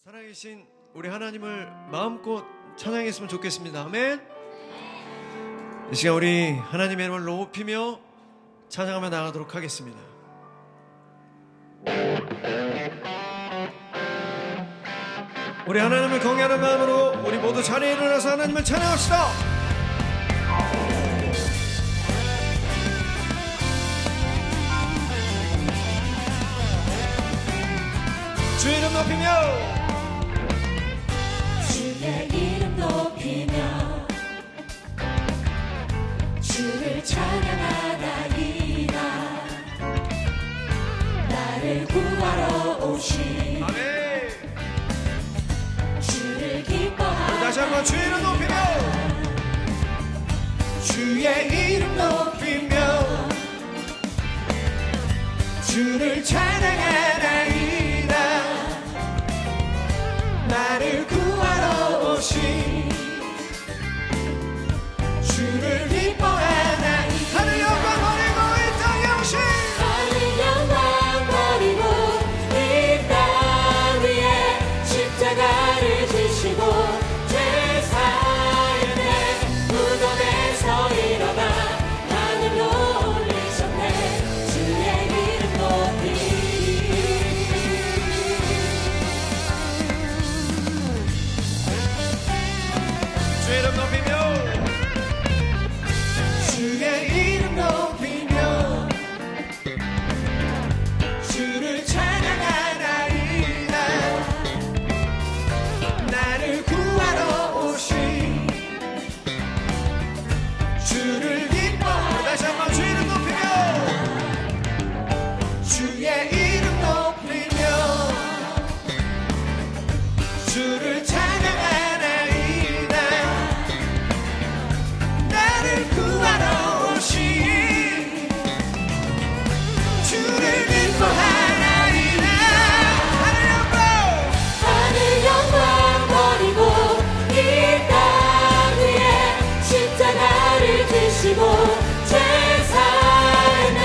살아계신 우리 하나님을 마음껏 찬양했으면 좋겠습니다. 아멘. 이 시간 우리 하나님의 이름을 높이며 찬양하며 나가도록 하겠습니다. 우리 하나님을 경외하는 마음으로 우리 모두 자리에 일어나서 하나님을 찬양합시다. 주의 이름 높이며 주의 이름 높이며 주를 찬양하나이다. 나를 구하러 오신 아멘. 주를 기뻐하나이다. 다시 한번 주의 이름 높이며 주의 이름 높이며 주를 찬양하나이다. 나를 구하러 오신 주를 기뻐하나이다. 하늘 영광 버리고 이 땅 영신 하늘 영광 버리고 이 땅 위에 십자가를 지시고 죄 사연의 무덤에서 일어나 하늘로 올리셨네. 주의 이름 높이 주의 이름 높이며 주의 이름 높이며 주를 찬양하나이다. 나를 구하러 오신 주를 기뻐하라. 다시 한번 주의 이름 높이며 주의 이름 높이며 주를 찬양하나이다. 나를 구하러 오신 주를 기뻐하나이다. 하늘 영광 하늘 영광 버리고 이 땅 위에 십자가를 지시고 죄 사했네.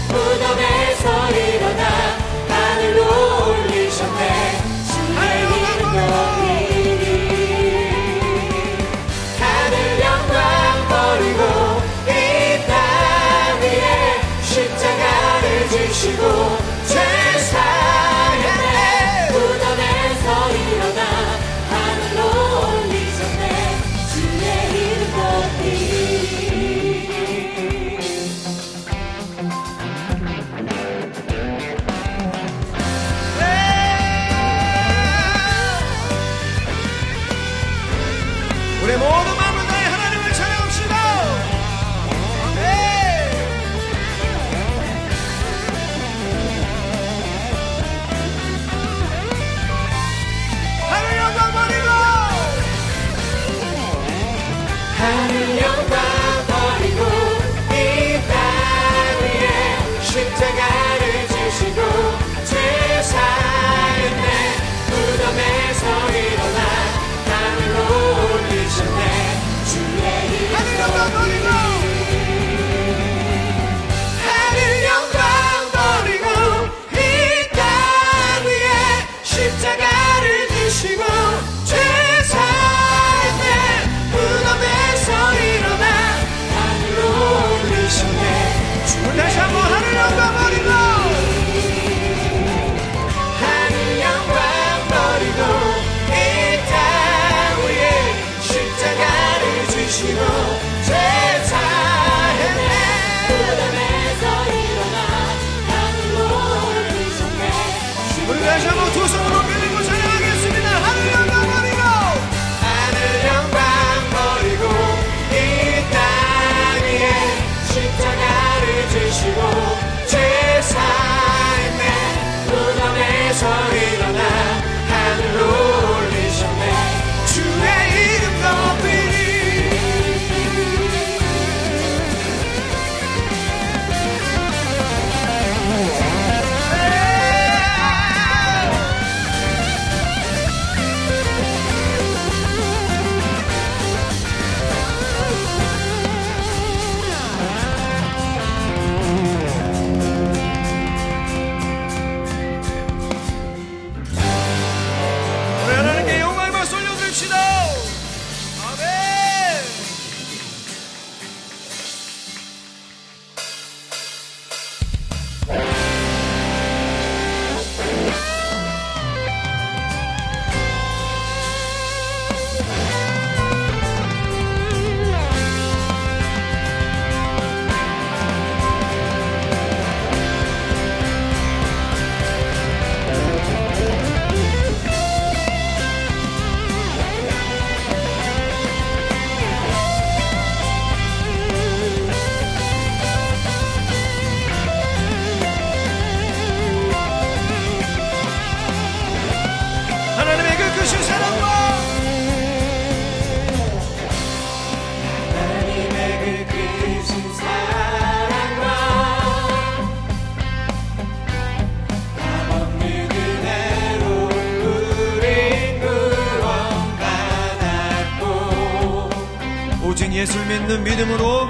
무덤에서 일어나 하늘로 올리셨네. 주의 이름 높이리. 하늘 영광 버리고 이 땅 위에 십자가를 지시고 죄 사했네. 무덤에서 일어나 하늘로 올리셨네. 주의 이름 높이리. 우리 모두 마음을 다해 하나님을 찬양합시다. 하늘 영광 버리고 하늘 영광 버리고 이 땅 위에 십자가를 지시고 죄 사했네. 무덤에서 일어나 하늘로 올리셨네. 주의 이름 하늘 영광 버리고 하늘 영광 버리고 이 땅 위에 십자가를 지시고 죄 사했네. 무덤에서 일어나 하늘로 올리셨네. 다시 한번 하늘 영광 버리고 예수를 믿는 믿음으로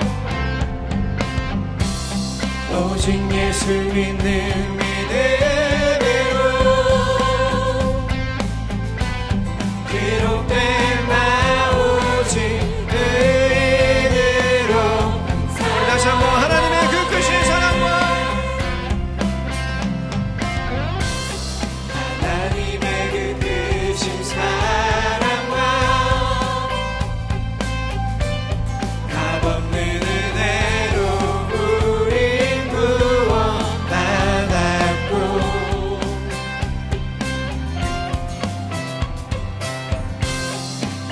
오직 예수 믿는 믿음으로 기록된 나 오직 의인으로 다시 한번 하나님의 그 크신 사랑과 하나님의 그 크신 사랑과 값없는 은혜로 우린 구원받았고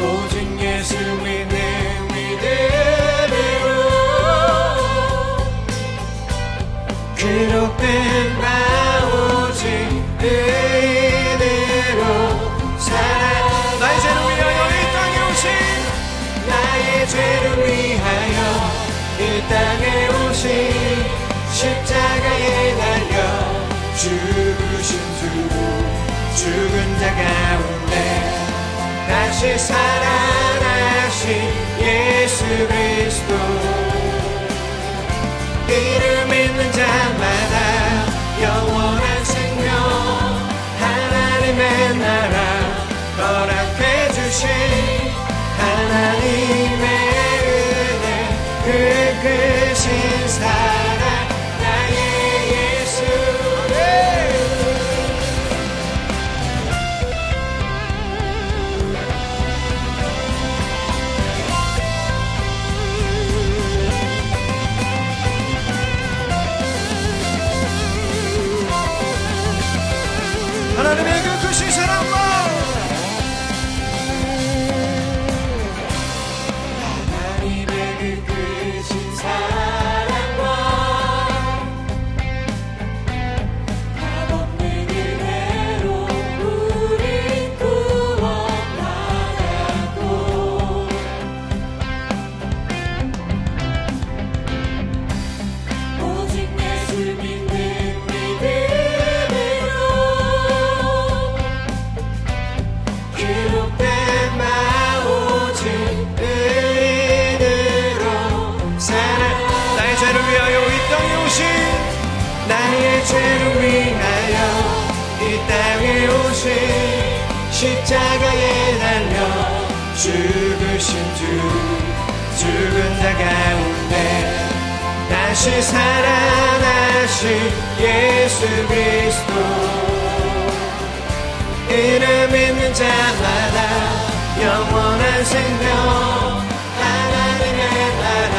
오직 예수 믿는 믿음으로 기록된 바 오직 의인으로 살아 나의 죄를 위하여 이 땅에 오신 나의 죄를 위하여 이 땅에 오신 십자가에 달려 죽으신 주 죽은 자 가운데 다시 살아나신 예수 그리스도 이를 믿는 자마다 영원한 생명 하나님의 나라 허락해 주신 하나님의 은혜 그 크신 사랑 나의 예수 하나님의 그 크신 사랑과 하나님의 그 크신 사랑과 값없는 은혜로 우린 구원받았고 오직 예수 믿는 믿음으로 기록된 바 오직 의인으로 살아 나의 죄를 위하여 이 땅에 오신 나의 죄를 위하여 이 땅에 오신 십자가에 달려 죽으신 주 죽은 자 가운데 다시 살아나신 예수 그리스도 이를 믿는 자마다 영원한 생명 하나님의 나라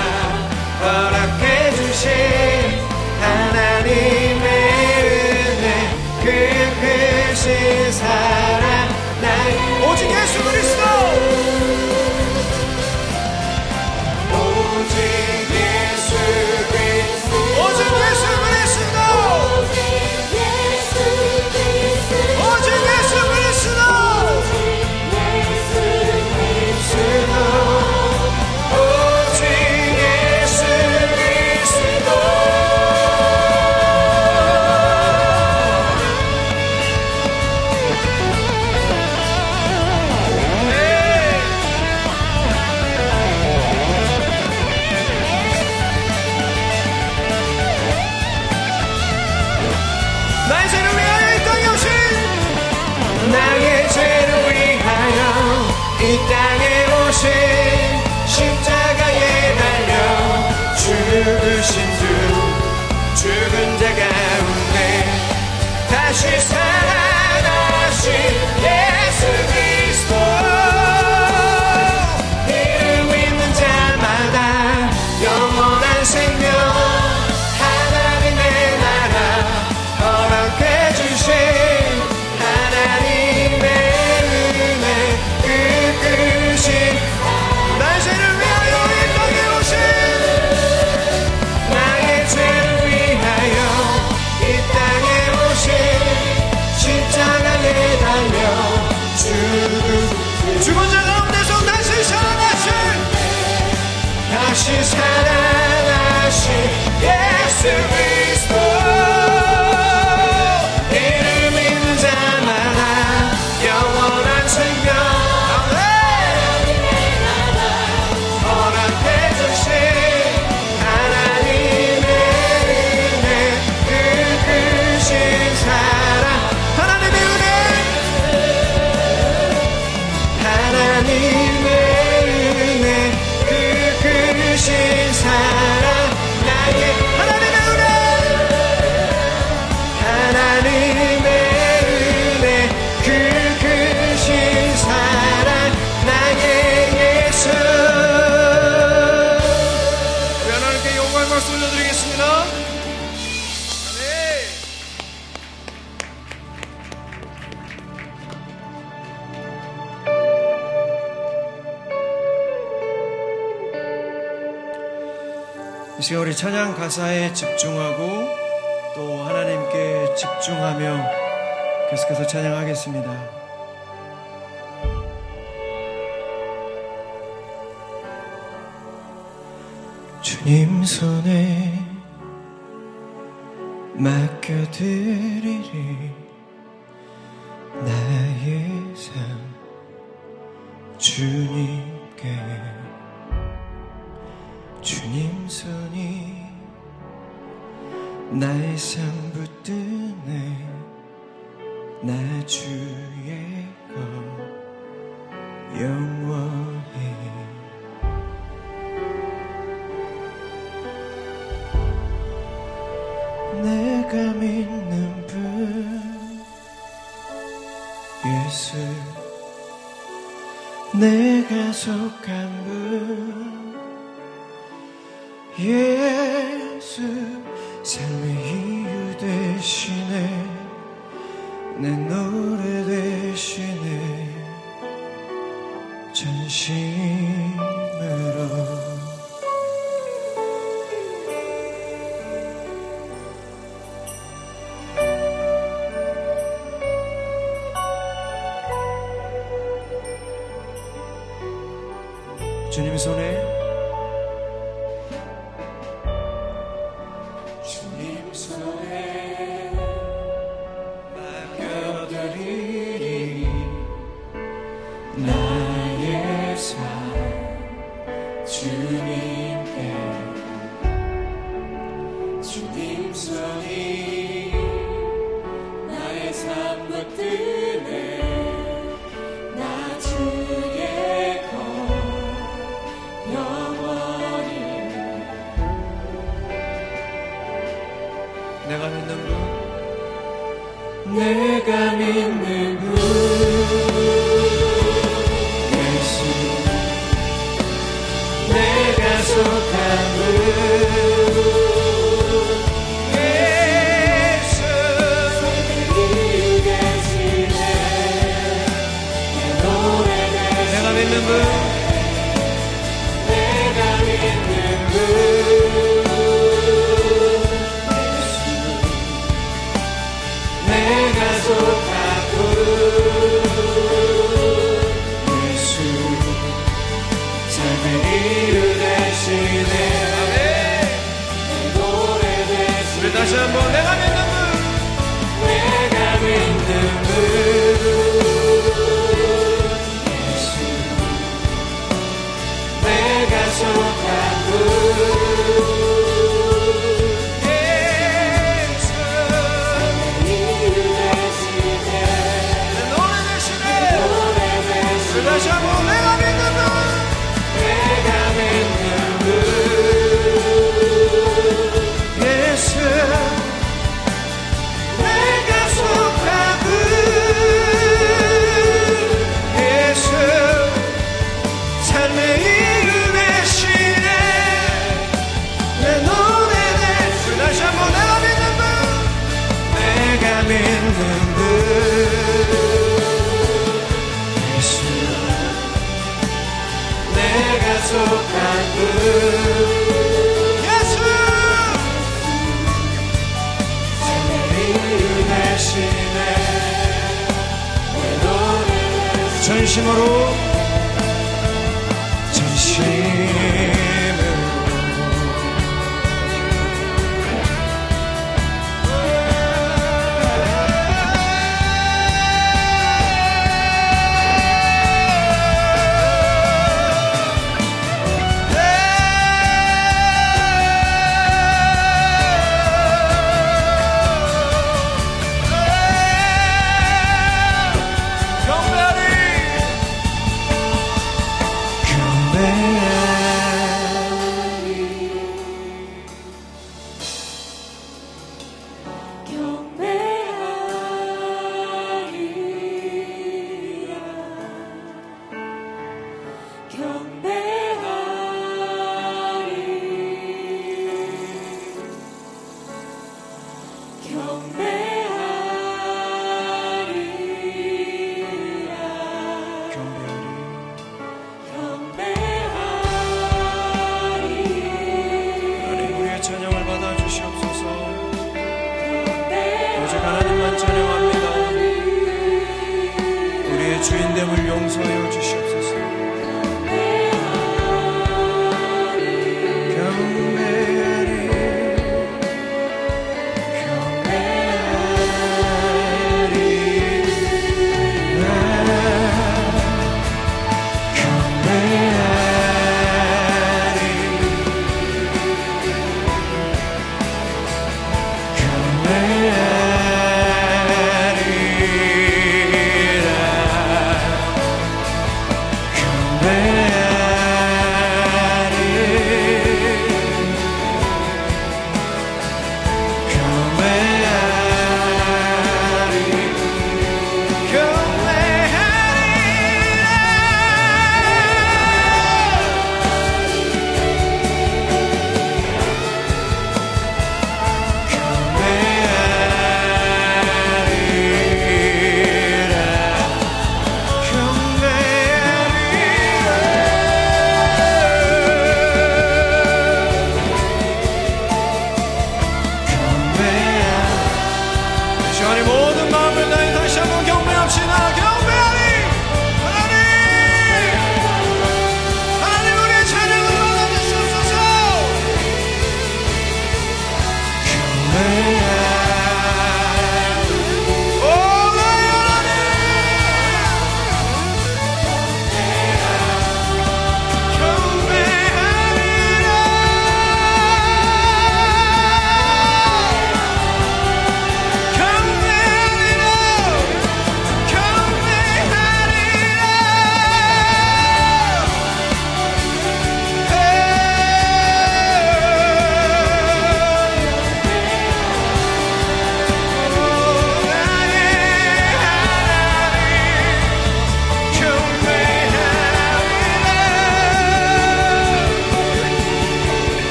허락해 주신 하나님의 은혜 그 크신 사랑 나의 오직 예수 그리스도 오직 예수 그리스도 오직 예수 그리스도 오직 예수 그리스도 오직 예수 그리스도 나의 죄를 위하여 이 땅에 오신 나의 죄를 위하여 이 땅에 오신 십자가에 달려 죽으신 주 죽은 자 가운데 다시 살아나신 예수 그리스도 이를 믿는 자마다 영원한 생명 하나님의 나라 허락해 주신 하나님의 은혜 그 크신 나의 죄를 위하여 이 땅에 오신 나의 죄를 위하여 이 땅에 오신 시간 우리 찬양 가사에 집중하고 또 하나님께 집중하며 계속해서 찬양하겠습니다. 주님 손에 맡겨드리리 나의 삶 주님께. 주님 손이 나의 삶 붙드네 나 주의 것 영원히. 내가 믿는 분 예수 내가 속한 분 예수 삶의 이유 되시네 내 노래 되시네 전심으로. 주님 손에 주님 손에 맡겨드리리 나의 삶 주님께. 주님 손이 나의 삶 붙드네 나 주의 것 내가 믿는 분 내가 믿는 분 예수 내가 속한 분 예수 내가 믿는 분 내가 믿는 분 내가 속한 분 예수 삶의 이유 되시네 내 노래 되시네. 우리 다시 한번 내가 믿는 분 내가 믿는 분 예수 내가 속한 분 다시 한번 내가 믿는 분 내가 믿는 분 예수 내가 속한 분 예수 삶의 이유 되시네 내 노래 되시네. 다시 한번 내가 믿는 분 내가 믿는 분 내가 속한 분 예수 삶의 이유 되시네 내 노래 전심으로 주인됨을 용서하여 주시옵소서.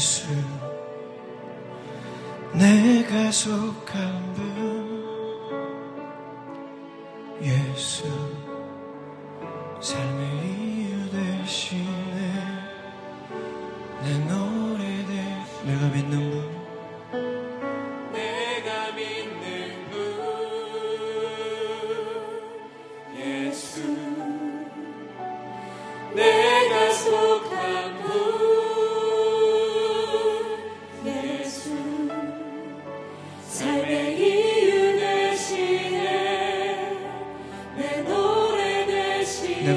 예수 내가 속한 분 예수 삶의 이유 되시네 내 노래 내가 믿는 분 내가 믿는 분 예수 내가 속한 분 삶의 이유 되시네 내 노래 되시네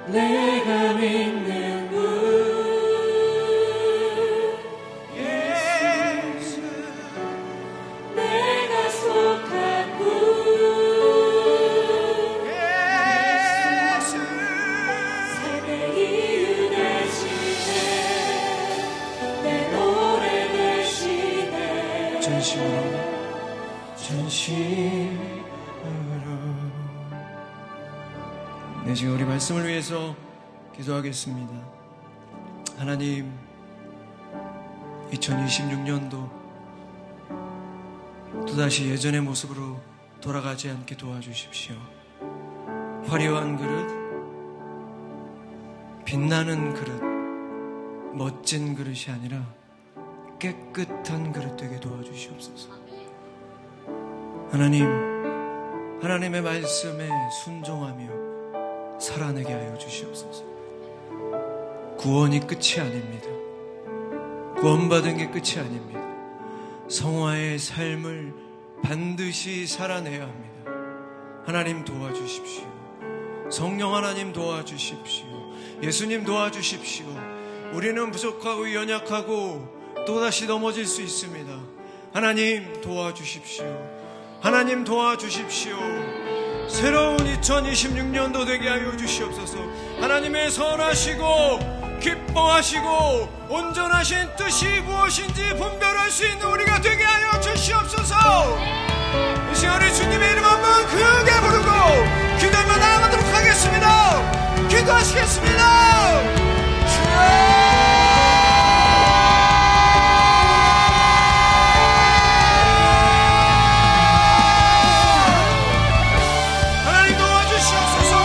내가 믿는 분 예수 내가 속한 분 예수 삶의 이유 되시네 내 노래 되시네 전심으로 네, 지금 우리 말씀을 위해서 기도하겠습니다. 하나님, 2026년도 또다시 예전의 모습으로 돌아가지 않게 도와주십시오. 화려한 그릇, 빛나는 그릇, 멋진 그릇이 아니라 깨끗한 그릇 되게 도와주시옵소서. 하나님, 하나님의 말씀에 순종하며 살아내게 하여 주시옵소서. 구원이 끝이 아닙니다. 구원받은 게 끝이 아닙니다. 성화의 삶을 반드시 살아내야 합니다. 하나님 도와주십시오. 성령 하나님 도와주십시오. 예수님 도와주십시오. 우리는 부족하고 연약하고 또다시 넘어질 수 있습니다. 하나님 도와주십시오. 하나님 도와주십시오. 새로운 2026년도 되게 하여 주시옵소서. 하나님의 선하시고 기뻐하시고 온전하신 뜻이 무엇인지 분별할 수 있는 우리가 되게 하여 주시옵소서. 이 시간에 주님의 이름 한번 크게 부르고 기도하며 나아가도록 하겠습니다. 기도하시겠습니다. 주여 하나님 도와주시옵소서.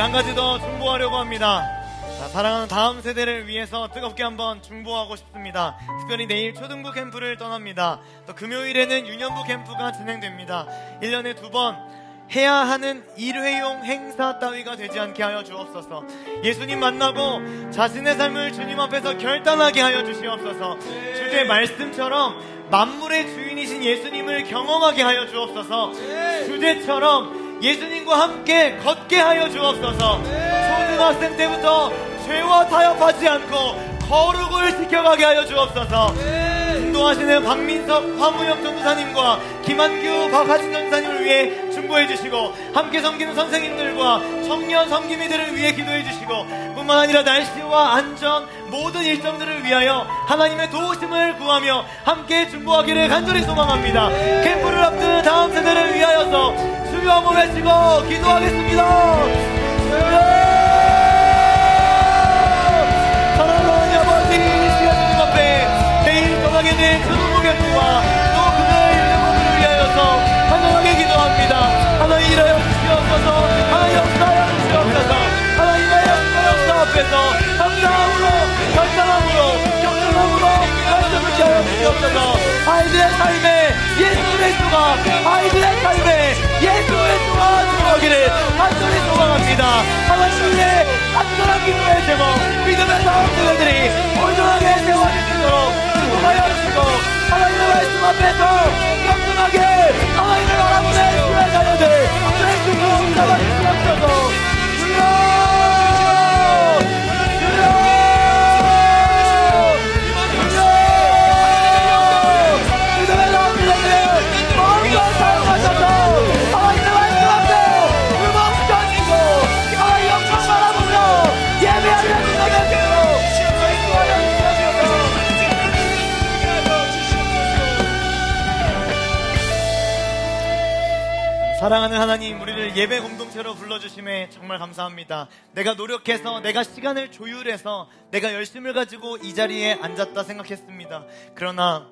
한 가지 더 중보하려고 합니다. 자, 사랑하는 다음 세대를 위해서 뜨겁게 한번 중보하고 싶습니다. 특별히 내일 초등부 캠프를 떠납니다. 또 금요일에는 유년부 캠프가 진행됩니다. 1년에 2번 해야 하는 일회용 행사 따위가 되지 않게 하여 주옵소서. 예수님 만나고 자신의 삶을 주님 앞에서 결단하게 하여 주시옵소서. 주의 말씀처럼 만물의 주인이신 예수님을 경험하게 하여 주옵소서. 주제처럼 예수님과 함께 걷게 하여 주옵소서. 초등학생 때부터 죄와 타협하지 않고 거룩을 지켜가게 하여 주옵소서. 인도하시는 박민석 화무영 전도사님과 김한규 박하진 전도사님을 위해 중보해 주시고, 함께 섬기는 선생님들과 청년 섬김이들을 위해 기도해 주시고, 뿐만 아니라 날씨와 안전 모든 일정들을 위하여 하나님의 도우심을 구하며 함께 중보하기를 간절히 소망합니다. 캠프를 앞둔 다음 세대를 위하여서 주여 한번 외치고 기도하겠습니다. 사랑하는 아버지, 이 시간 주님 앞에 내일 떠나게 된 초등부 캠프와 또 그날 유년부를 위하여서 간절하게 기도합니다. 하나님 일하여 주시옵소서. 하나님 역사하여 주시옵소서. 하나님의 역사 앞에서 감사함으로 결정함으로 말씀을 하여 주시옵소서. 아이들의 삶에 예수 그리스도가, 아이들의 삶에 예수 그리스도가 들어가기를 간절히 소망합니다. 하나님의 간절한 기도의 제목, 믿음의 다음 세대들이 온전하게 세워질 수 있도록 축복하여 주시고, 하나님의 말씀 앞에서 겸손하게 하나님의 바라보는 주의 자녀들 주의 축복 잡아주시옵소서. 주여 사랑하는 하나님, 우리를 예배 공동체로 불러주심에 정말 감사합니다. 내가 노력해서, 내가 시간을 조율해서, 내가 열심을 가지고 이 자리에 앉았다 생각했습니다. 그러나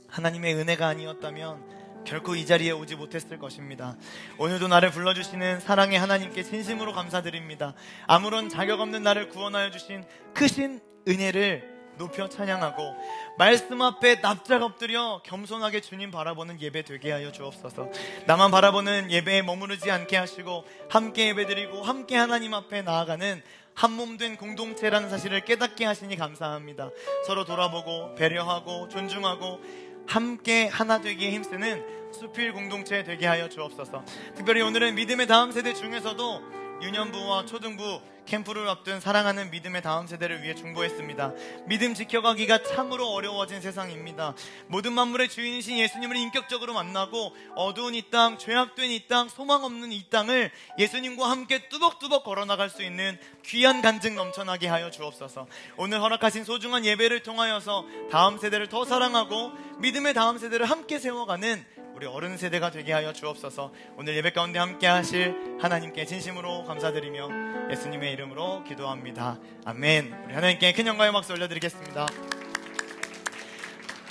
하나님의 은혜가 아니었다면 결코 이 자리에 오지 못했을 것입니다. 오늘도 나를 불러주시는 사랑의 하나님께 진심으로 감사드립니다. 아무런 자격 없는 나를 구원하여 주신 크신 은혜를 높여 찬양하고 말씀 앞에 납작 엎드려 겸손하게 주님 바라보는 예배 되게 하여 주옵소서. 나만 바라보는 예배에 머무르지 않게 하시고 함께 예배드리고 함께 하나님 앞에 나아가는 한몸된 공동체라는 사실을 깨닫게 하시니 감사합니다. 서로 돌아보고 배려하고 존중하고 함께 하나 되기에 힘쓰는 수필 공동체 되게 하여 주옵소서. 특별히 오늘은 믿음의 다음 세대 중에서도 유년부와 초등부 캠프를 앞둔 사랑하는 믿음의 다음 세대를 위해 중보했습니다. 믿음 지켜가기가 참으로 어려워진 세상입니다. 모든 만물의 주인이신 예수님을 인격적으로 만나고 어두운 이 땅, 죄악된 이 땅, 소망 없는 이 땅을 예수님과 함께 뚜벅뚜벅 걸어나갈 수 있는 귀한 간증 넘쳐나게 하여 주옵소서. 오늘 허락하신 소중한 예배를 통하여서 다음 세대를 더 사랑하고 믿음의 다음 세대를 함께 세워가는 우리 어른 세대가 되게 하여 주옵소서. 오늘 예배 가운데 함께 하실 하나님께 진심으로 감사드리며 예수님의 이름으로 기도합니다. 아멘. 우리 하나님께 큰 영광의 박수 올려드리겠습니다.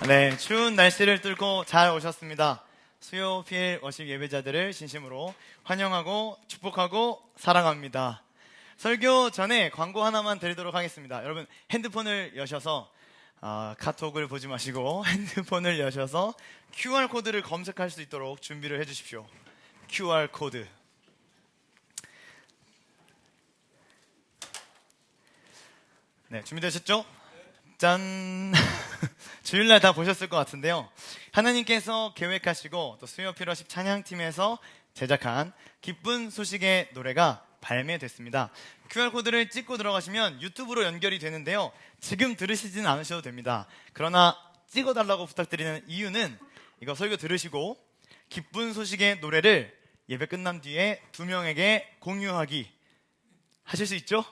네, 추운 날씨를 뚫고 잘 오셨습니다. 수요필 워십 예배자들을 진심으로 환영하고 축복하고 사랑합니다. 설교 전에 광고 하나만 드리도록 하겠습니다. 여러분 핸드폰을 여셔서 카톡을 보지 마시고 핸드폰을 여셔서 QR코드를 검색할 수 있도록 준비를 해주십시오. QR코드. 네, 준비되셨죠? 짠! 주일날 다 보셨을 것 같은데요. 하나님께서 계획하시고 또 수요필 워십 찬양팀에서 제작한 기쁜 소식의 노래가 발매됐습니다. QR코드를 찍고 들어가시면 유튜브로 연결이 되는데요. 지금 들으시진 않으셔도 됩니다. 그러나 찍어달라고 부탁드리는 이유는 이거 설교 들으시고 기쁜 소식의 노래를 예배 끝난 뒤에 2명에게 공유하기 하실 수 있죠?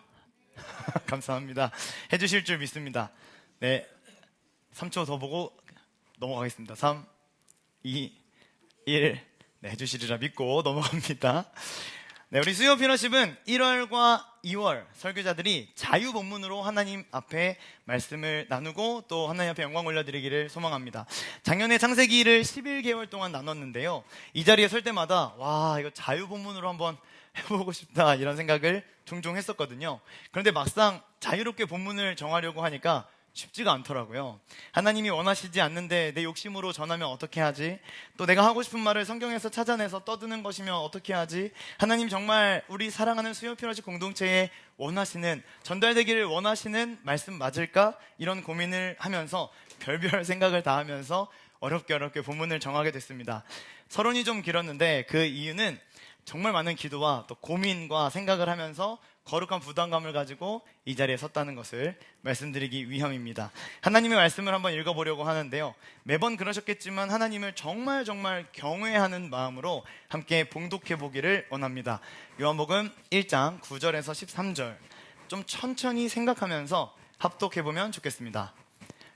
감사합니다. 해주실 줄 믿습니다. 네, 3초 더 보고 넘어가겠습니다. 3, 2, 1 네, 해주시리라 믿고 넘어갑니다. 네, 우리 수요 피너십은 1월과 2월 설교자들이 자유본문으로 하나님 앞에 말씀을 나누고 또 하나님 앞에 영광 올려드리기를 소망합니다. 작년에 창세기를 11개월 동안 나눴는데요. 이 자리에 설 때마다 와, 이거 자유본문으로 한번 해보고 싶다 이런 생각을 종종 했었거든요. 그런데 막상 자유롭게 본문을 정하려고 하니까 쉽지가 않더라고요. 하나님이 원하시지 않는데 내 욕심으로 전하면 어떻게 하지? 또 내가 하고 싶은 말을 성경에서 찾아내서 떠드는 것이면 어떻게 하지? 하나님 정말 우리 사랑하는 수요필요시 공동체에 원하시는, 전달되기를 원하시는 말씀 맞을까? 이런 고민을 하면서 별별 생각을 다 하면서 어렵게 본문을 정하게 됐습니다. 서론이 좀 길었는데 그 이유는 정말 많은 기도와 또 고민과 생각을 하면서 거룩한 부담감을 가지고 이 자리에 섰다는 것을 말씀드리기 위함입니다. 하나님의 말씀을 한번 읽어보려고 하는데요. 매번 그러셨겠지만 하나님을 정말 경외하는 마음으로 함께 봉독해 보기를 원합니다. 요한복음 1장 9절에서 13절 좀 천천히 생각하면서 합독해 보면 좋겠습니다.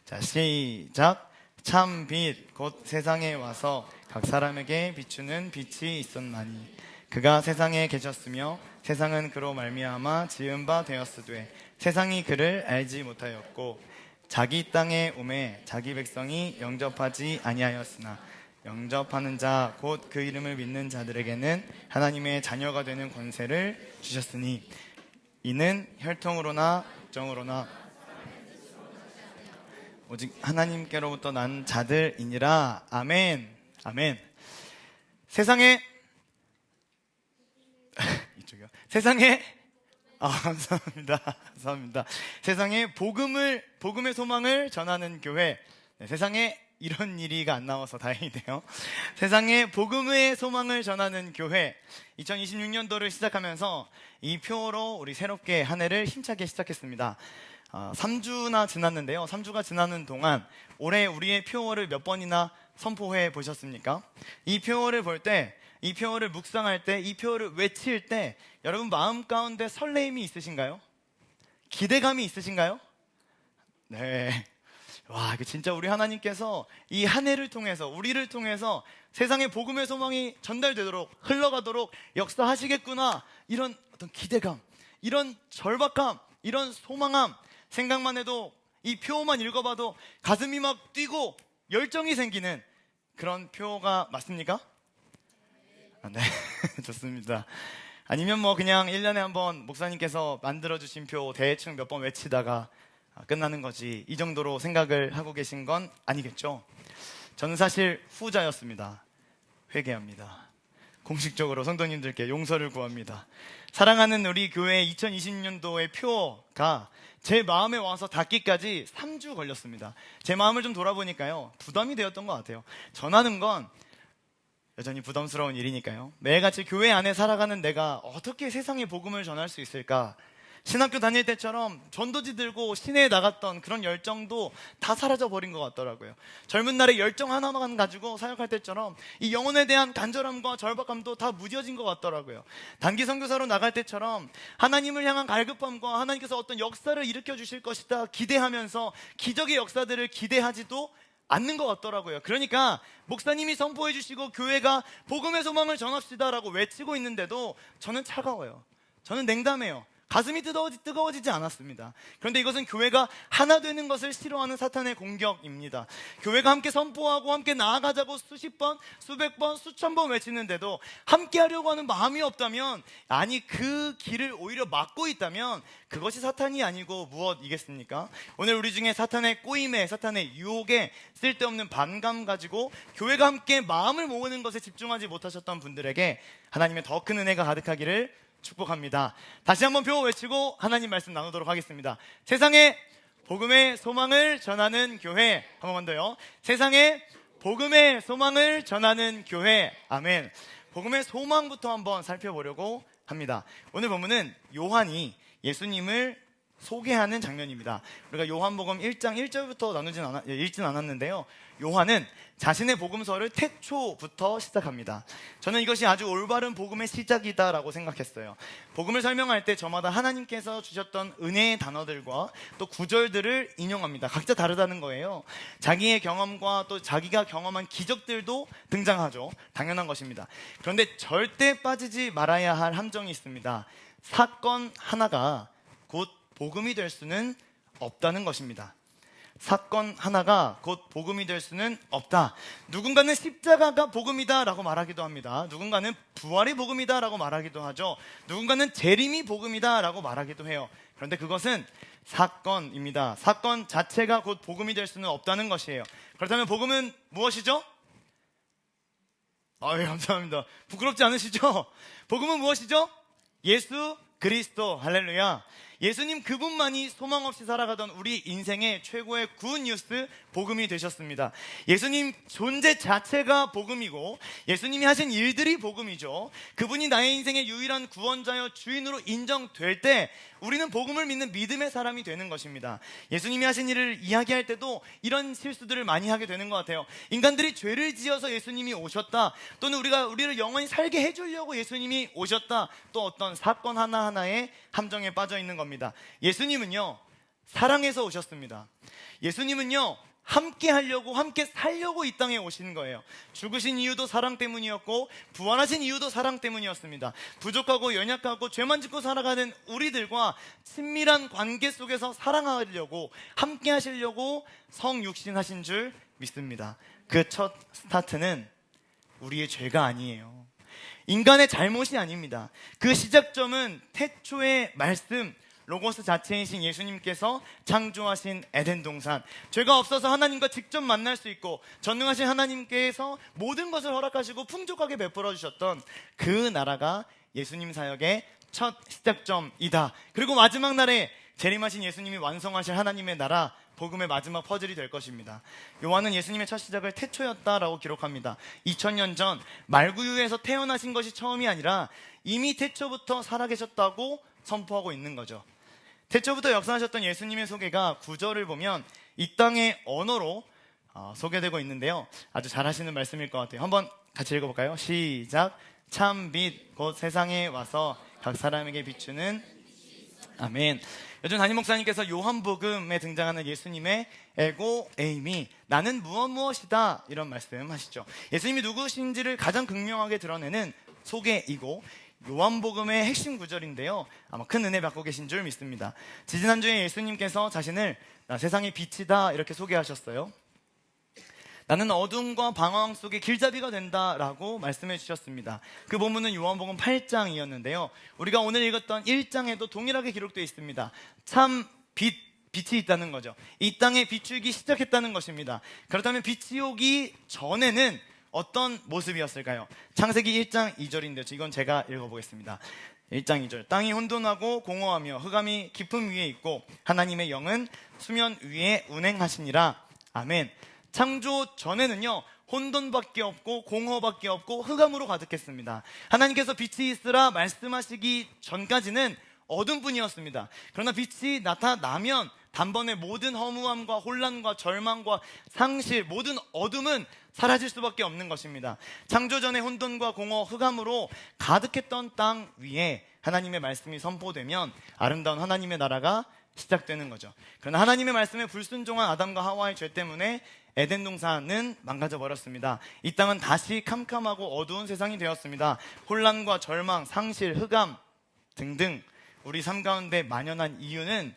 자, 시작. 참 빛 곧 세상에 와서 각 사람에게 비추는 빛이 있었나니 그가 세상에 계셨으며 세상은 그로 말미암아 지은 바 되었으되 세상이 그를 알지 못하였고 자기 땅에 오매 자기 백성이 영접하지 아니하였으나 영접하는 자 곧 그 이름을 믿는 자들에게는 하나님의 자녀가 되는 권세를 주셨으니 이는 혈통으로나 국정으로나 오직 하나님께로부터 난 자들이니라. 아멘. 아멘. 세상에 이쪽이요. 감사합니다. 세상에 복음의 소망을 전하는 교회. 네, 세상에 이런 일이가 안 나와서 다행이네요. 세상에 복음의 소망을 전하는 교회. 2026년도를 시작하면서 이 표로 우리 새롭게 한 해를 힘차게 시작했습니다. 3주나 지났는데요. 3주가 지나는 동안 올해 우리의 표어를 몇 번이나 선포해 보셨습니까? 이 표어를 볼 때, 이 표어를 묵상할 때, 이 표어를 외칠 때 여러분 마음 가운데 설레임이 있으신가요? 기대감이 있으신가요? 네. 와, 이거 진짜 우리 하나님께서 이 한 해를 통해서, 우리를 통해서 세상에 복음의 소망이 전달되도록, 흘러가도록 역사하시겠구나. 이런 어떤 기대감, 이런 절박함, 이런 소망함, 생각만 해도 이 표어만 읽어봐도 가슴이 막 뛰고 열정이 생기는 그런 표어가 맞습니까? 네, 좋습니다. 아니면 뭐 그냥 1년에 한 번 목사님께서 만들어주신 표 대충 몇 번 외치다가 끝나는 거지, 이 정도로 생각을 하고 계신 건 아니겠죠? 저는 사실 후자였습니다. 회개합니다. 공식적으로 성도님들께 용서를 구합니다. 사랑하는 우리 교회 2020년도의 표어가 제 마음에 와서 닿기까지 3주 걸렸습니다. 제 마음을 좀 돌아보니까요, 부담이 되었던 것 같아요. 전하는 건 여전히 부담스러운 일이니까요. 매일같이 교회 안에 살아가는 내가 어떻게 세상에 복음을 전할 수 있을까? 신학교 다닐 때처럼 전도지 들고 시내에 나갔던 그런 열정도 다 사라져버린 것 같더라고요. 젊은 날의 열정 하나만 가지고 사역할 때처럼 이 영혼에 대한 간절함과 절박함도 다 무뎌진 것 같더라고요. 단기 선교사로 나갈 때처럼 하나님을 향한 갈급함과 하나님께서 어떤 역사를 일으켜 주실 것이다 기대하면서 기적의 역사들을 기대하지도 않는 것 같더라고요. 그러니까 목사님이 선포해 주시고 교회가 복음의 소망을 전합시다라고 외치고 있는데도 저는 차가워요. 저는 냉담해요. 가슴이 뜨거워지지 않았습니다. 그런데 이것은 교회가 하나 되는 것을 싫어하는 사탄의 공격입니다. 교회가 함께 선포하고 함께 나아가자고 수십 번, 수백 번, 수천 번 외치는데도 함께 하려고 하는 마음이 없다면, 아니 그 길을 오히려 막고 있다면 그것이 사탄이 아니고 무엇이겠습니까? 오늘 우리 중에 사탄의 꼬임에, 사탄의 유혹에 쓸데없는 반감 가지고 교회가 함께 마음을 모으는 것에 집중하지 못하셨던 분들에게 하나님의 더 큰 은혜가 가득하기를 축복합니다. 다시 한번 표 외치고 하나님 말씀 나누도록 하겠습니다. 세상에 복음의 소망을 전하는 교회. 한 번만 더요. 세상에 복음의 소망을 전하는 교회. 아멘. 복음의 소망부터 한번 살펴보려고 합니다. 오늘 본문은 요한이 예수님을 소개하는 장면입니다. 우리가 요한복음 1장 1절부터 읽진 않았는데요. 요한은 자신의 복음서를 태초부터 시작합니다. 저는 이것이 아주 올바른 복음의 시작이다라고 생각했어요. 복음을 설명할 때 저마다 하나님께서 주셨던 은혜의 단어들과 또 구절들을 인용합니다. 각자 다르다는 거예요. 자기의 경험과 또 자기가 경험한 기적들도 등장하죠. 당연한 것입니다. 그런데 절대 빠지지 말아야 할 함정이 있습니다. 사건 하나가 곧 복음이 될 수는 없다는 것입니다. 사건 하나가 곧 복음이 될 수는 없다. 누군가는 십자가가 복음이다 라고 말하기도 합니다. 누군가는 부활이 복음이다 라고 말하기도 하죠. 누군가는 재림이 복음이다 라고 말하기도 해요. 그런데 그것은 사건입니다. 사건 자체가 곧 복음이 될 수는 없다는 것이에요. 그렇다면 복음은 무엇이죠? 아유, 감사합니다. 부끄럽지 않으시죠? 복음은 무엇이죠? 예수 그리스도. 할렐루야. 예수님 그분만이 소망 없이 살아가던 우리 인생의 최고의 굿뉴스 복음이 되셨습니다. 예수님 존재 자체가 복음이고 예수님이 하신 일들이 복음이죠. 그분이 나의 인생의 유일한 구원자여 주인으로 인정될 때 우리는 복음을 믿는 믿음의 사람이 되는 것입니다. 예수님이 하신 일을 이야기할 때도 이런 실수들을 많이 하게 되는 것 같아요. 인간들이 죄를 지어서 예수님이 오셨다, 또는 우리를 영원히 살게 해주려고 예수님이 오셨다, 또 어떤 사건 하나하나에 함정에 빠져 있는 겁니다. 예수님은요, 사랑해서 오셨습니다. 예수님은요, 함께 하려고, 함께 살려고 이 땅에 오신 거예요. 죽으신 이유도 사랑 때문이었고 부활하신 이유도 사랑 때문이었습니다. 부족하고 연약하고 죄만 짓고 살아가는 우리들과 친밀한 관계 속에서 사랑하려고, 함께 하시려고 성육신하신 줄 믿습니다. 그 첫 스타트는 우리의 죄가 아니에요. 인간의 잘못이 아닙니다. 그 시작점은 태초의 말씀, 로고스 자체이신 예수님께서 창조하신 에덴 동산, 죄가 없어서 하나님과 직접 만날 수 있고 전능하신 하나님께서 모든 것을 허락하시고 풍족하게 베풀어 주셨던 그 나라가 예수님 사역의 첫 시작점이다. 그리고 마지막 날에 재림하신 예수님이 완성하실 하나님의 나라, 복음의 마지막 퍼즐이 될 것입니다. 요한은 예수님의 첫 시작을 태초였다라고 기록합니다. 2000년 전 말구유에서 태어나신 것이 처음이 아니라 이미 태초부터 살아계셨다고 선포하고 있는 거죠. 태초부터 역사하셨던 예수님의 소개가 구절을 보면 이 땅의 언어로 소개되고 있는데요, 아주 잘하시는 말씀일 것 같아요. 한번 같이 읽어볼까요? 시작. 참 빛 곧 세상에 와서 각 사람에게 비추는, 아멘. 요즘 담임 목사님께서 요한복음에 등장하는 예수님의 에고 에임이 나는 무엇이다, 이런 말씀 하시죠. 예수님이 누구신지를 가장 극명하게 드러내는 소개이고 요한복음의 핵심 구절인데요, 아마 큰 은혜 받고 계신 줄 믿습니다. 지지난주에 예수님께서 자신을 세상의 빛이다 이렇게 소개하셨어요. 나는 어둠과 방황 속에 길잡이가 된다라고 말씀해 주셨습니다. 그 본문은 요한복음 8장이었는데요 우리가 오늘 읽었던 1장에도 동일하게 기록되어 있습니다. 참 빛이 있다는 거죠. 이 땅에 비추기 시작했다는 것입니다. 그렇다면 빛이 오기 전에는 어떤 모습이었을까요? 창세기 1장 2절인데요 이건 제가 읽어보겠습니다. 1장 2절. 땅이 혼돈하고 공허하며 흑암이 깊음 위에 있고 하나님의 영은 수면 위에 운행하시니라. 아멘. 창조 전에는요, 혼돈밖에 없고 공허밖에 없고 흑암으로 가득했습니다. 하나님께서 빛이 있으라 말씀하시기 전까지는 어둠뿐이었습니다. 그러나 빛이 나타나면 단번에 모든 허무함과 혼란과 절망과 상실, 모든 어둠은 사라질 수밖에 없는 것입니다. 창조 전에 혼돈과 공허, 흑암으로 가득했던 땅 위에 하나님의 말씀이 선포되면 아름다운 하나님의 나라가 시작되는 거죠. 그러나 하나님의 말씀에 불순종한 아담과 하와의 죄 때문에 에덴 동산은 망가져 버렸습니다. 이 땅은 다시 캄캄하고 어두운 세상이 되었습니다. 혼란과 절망, 상실, 흑암 등등 우리 삶 가운데 만연한 이유는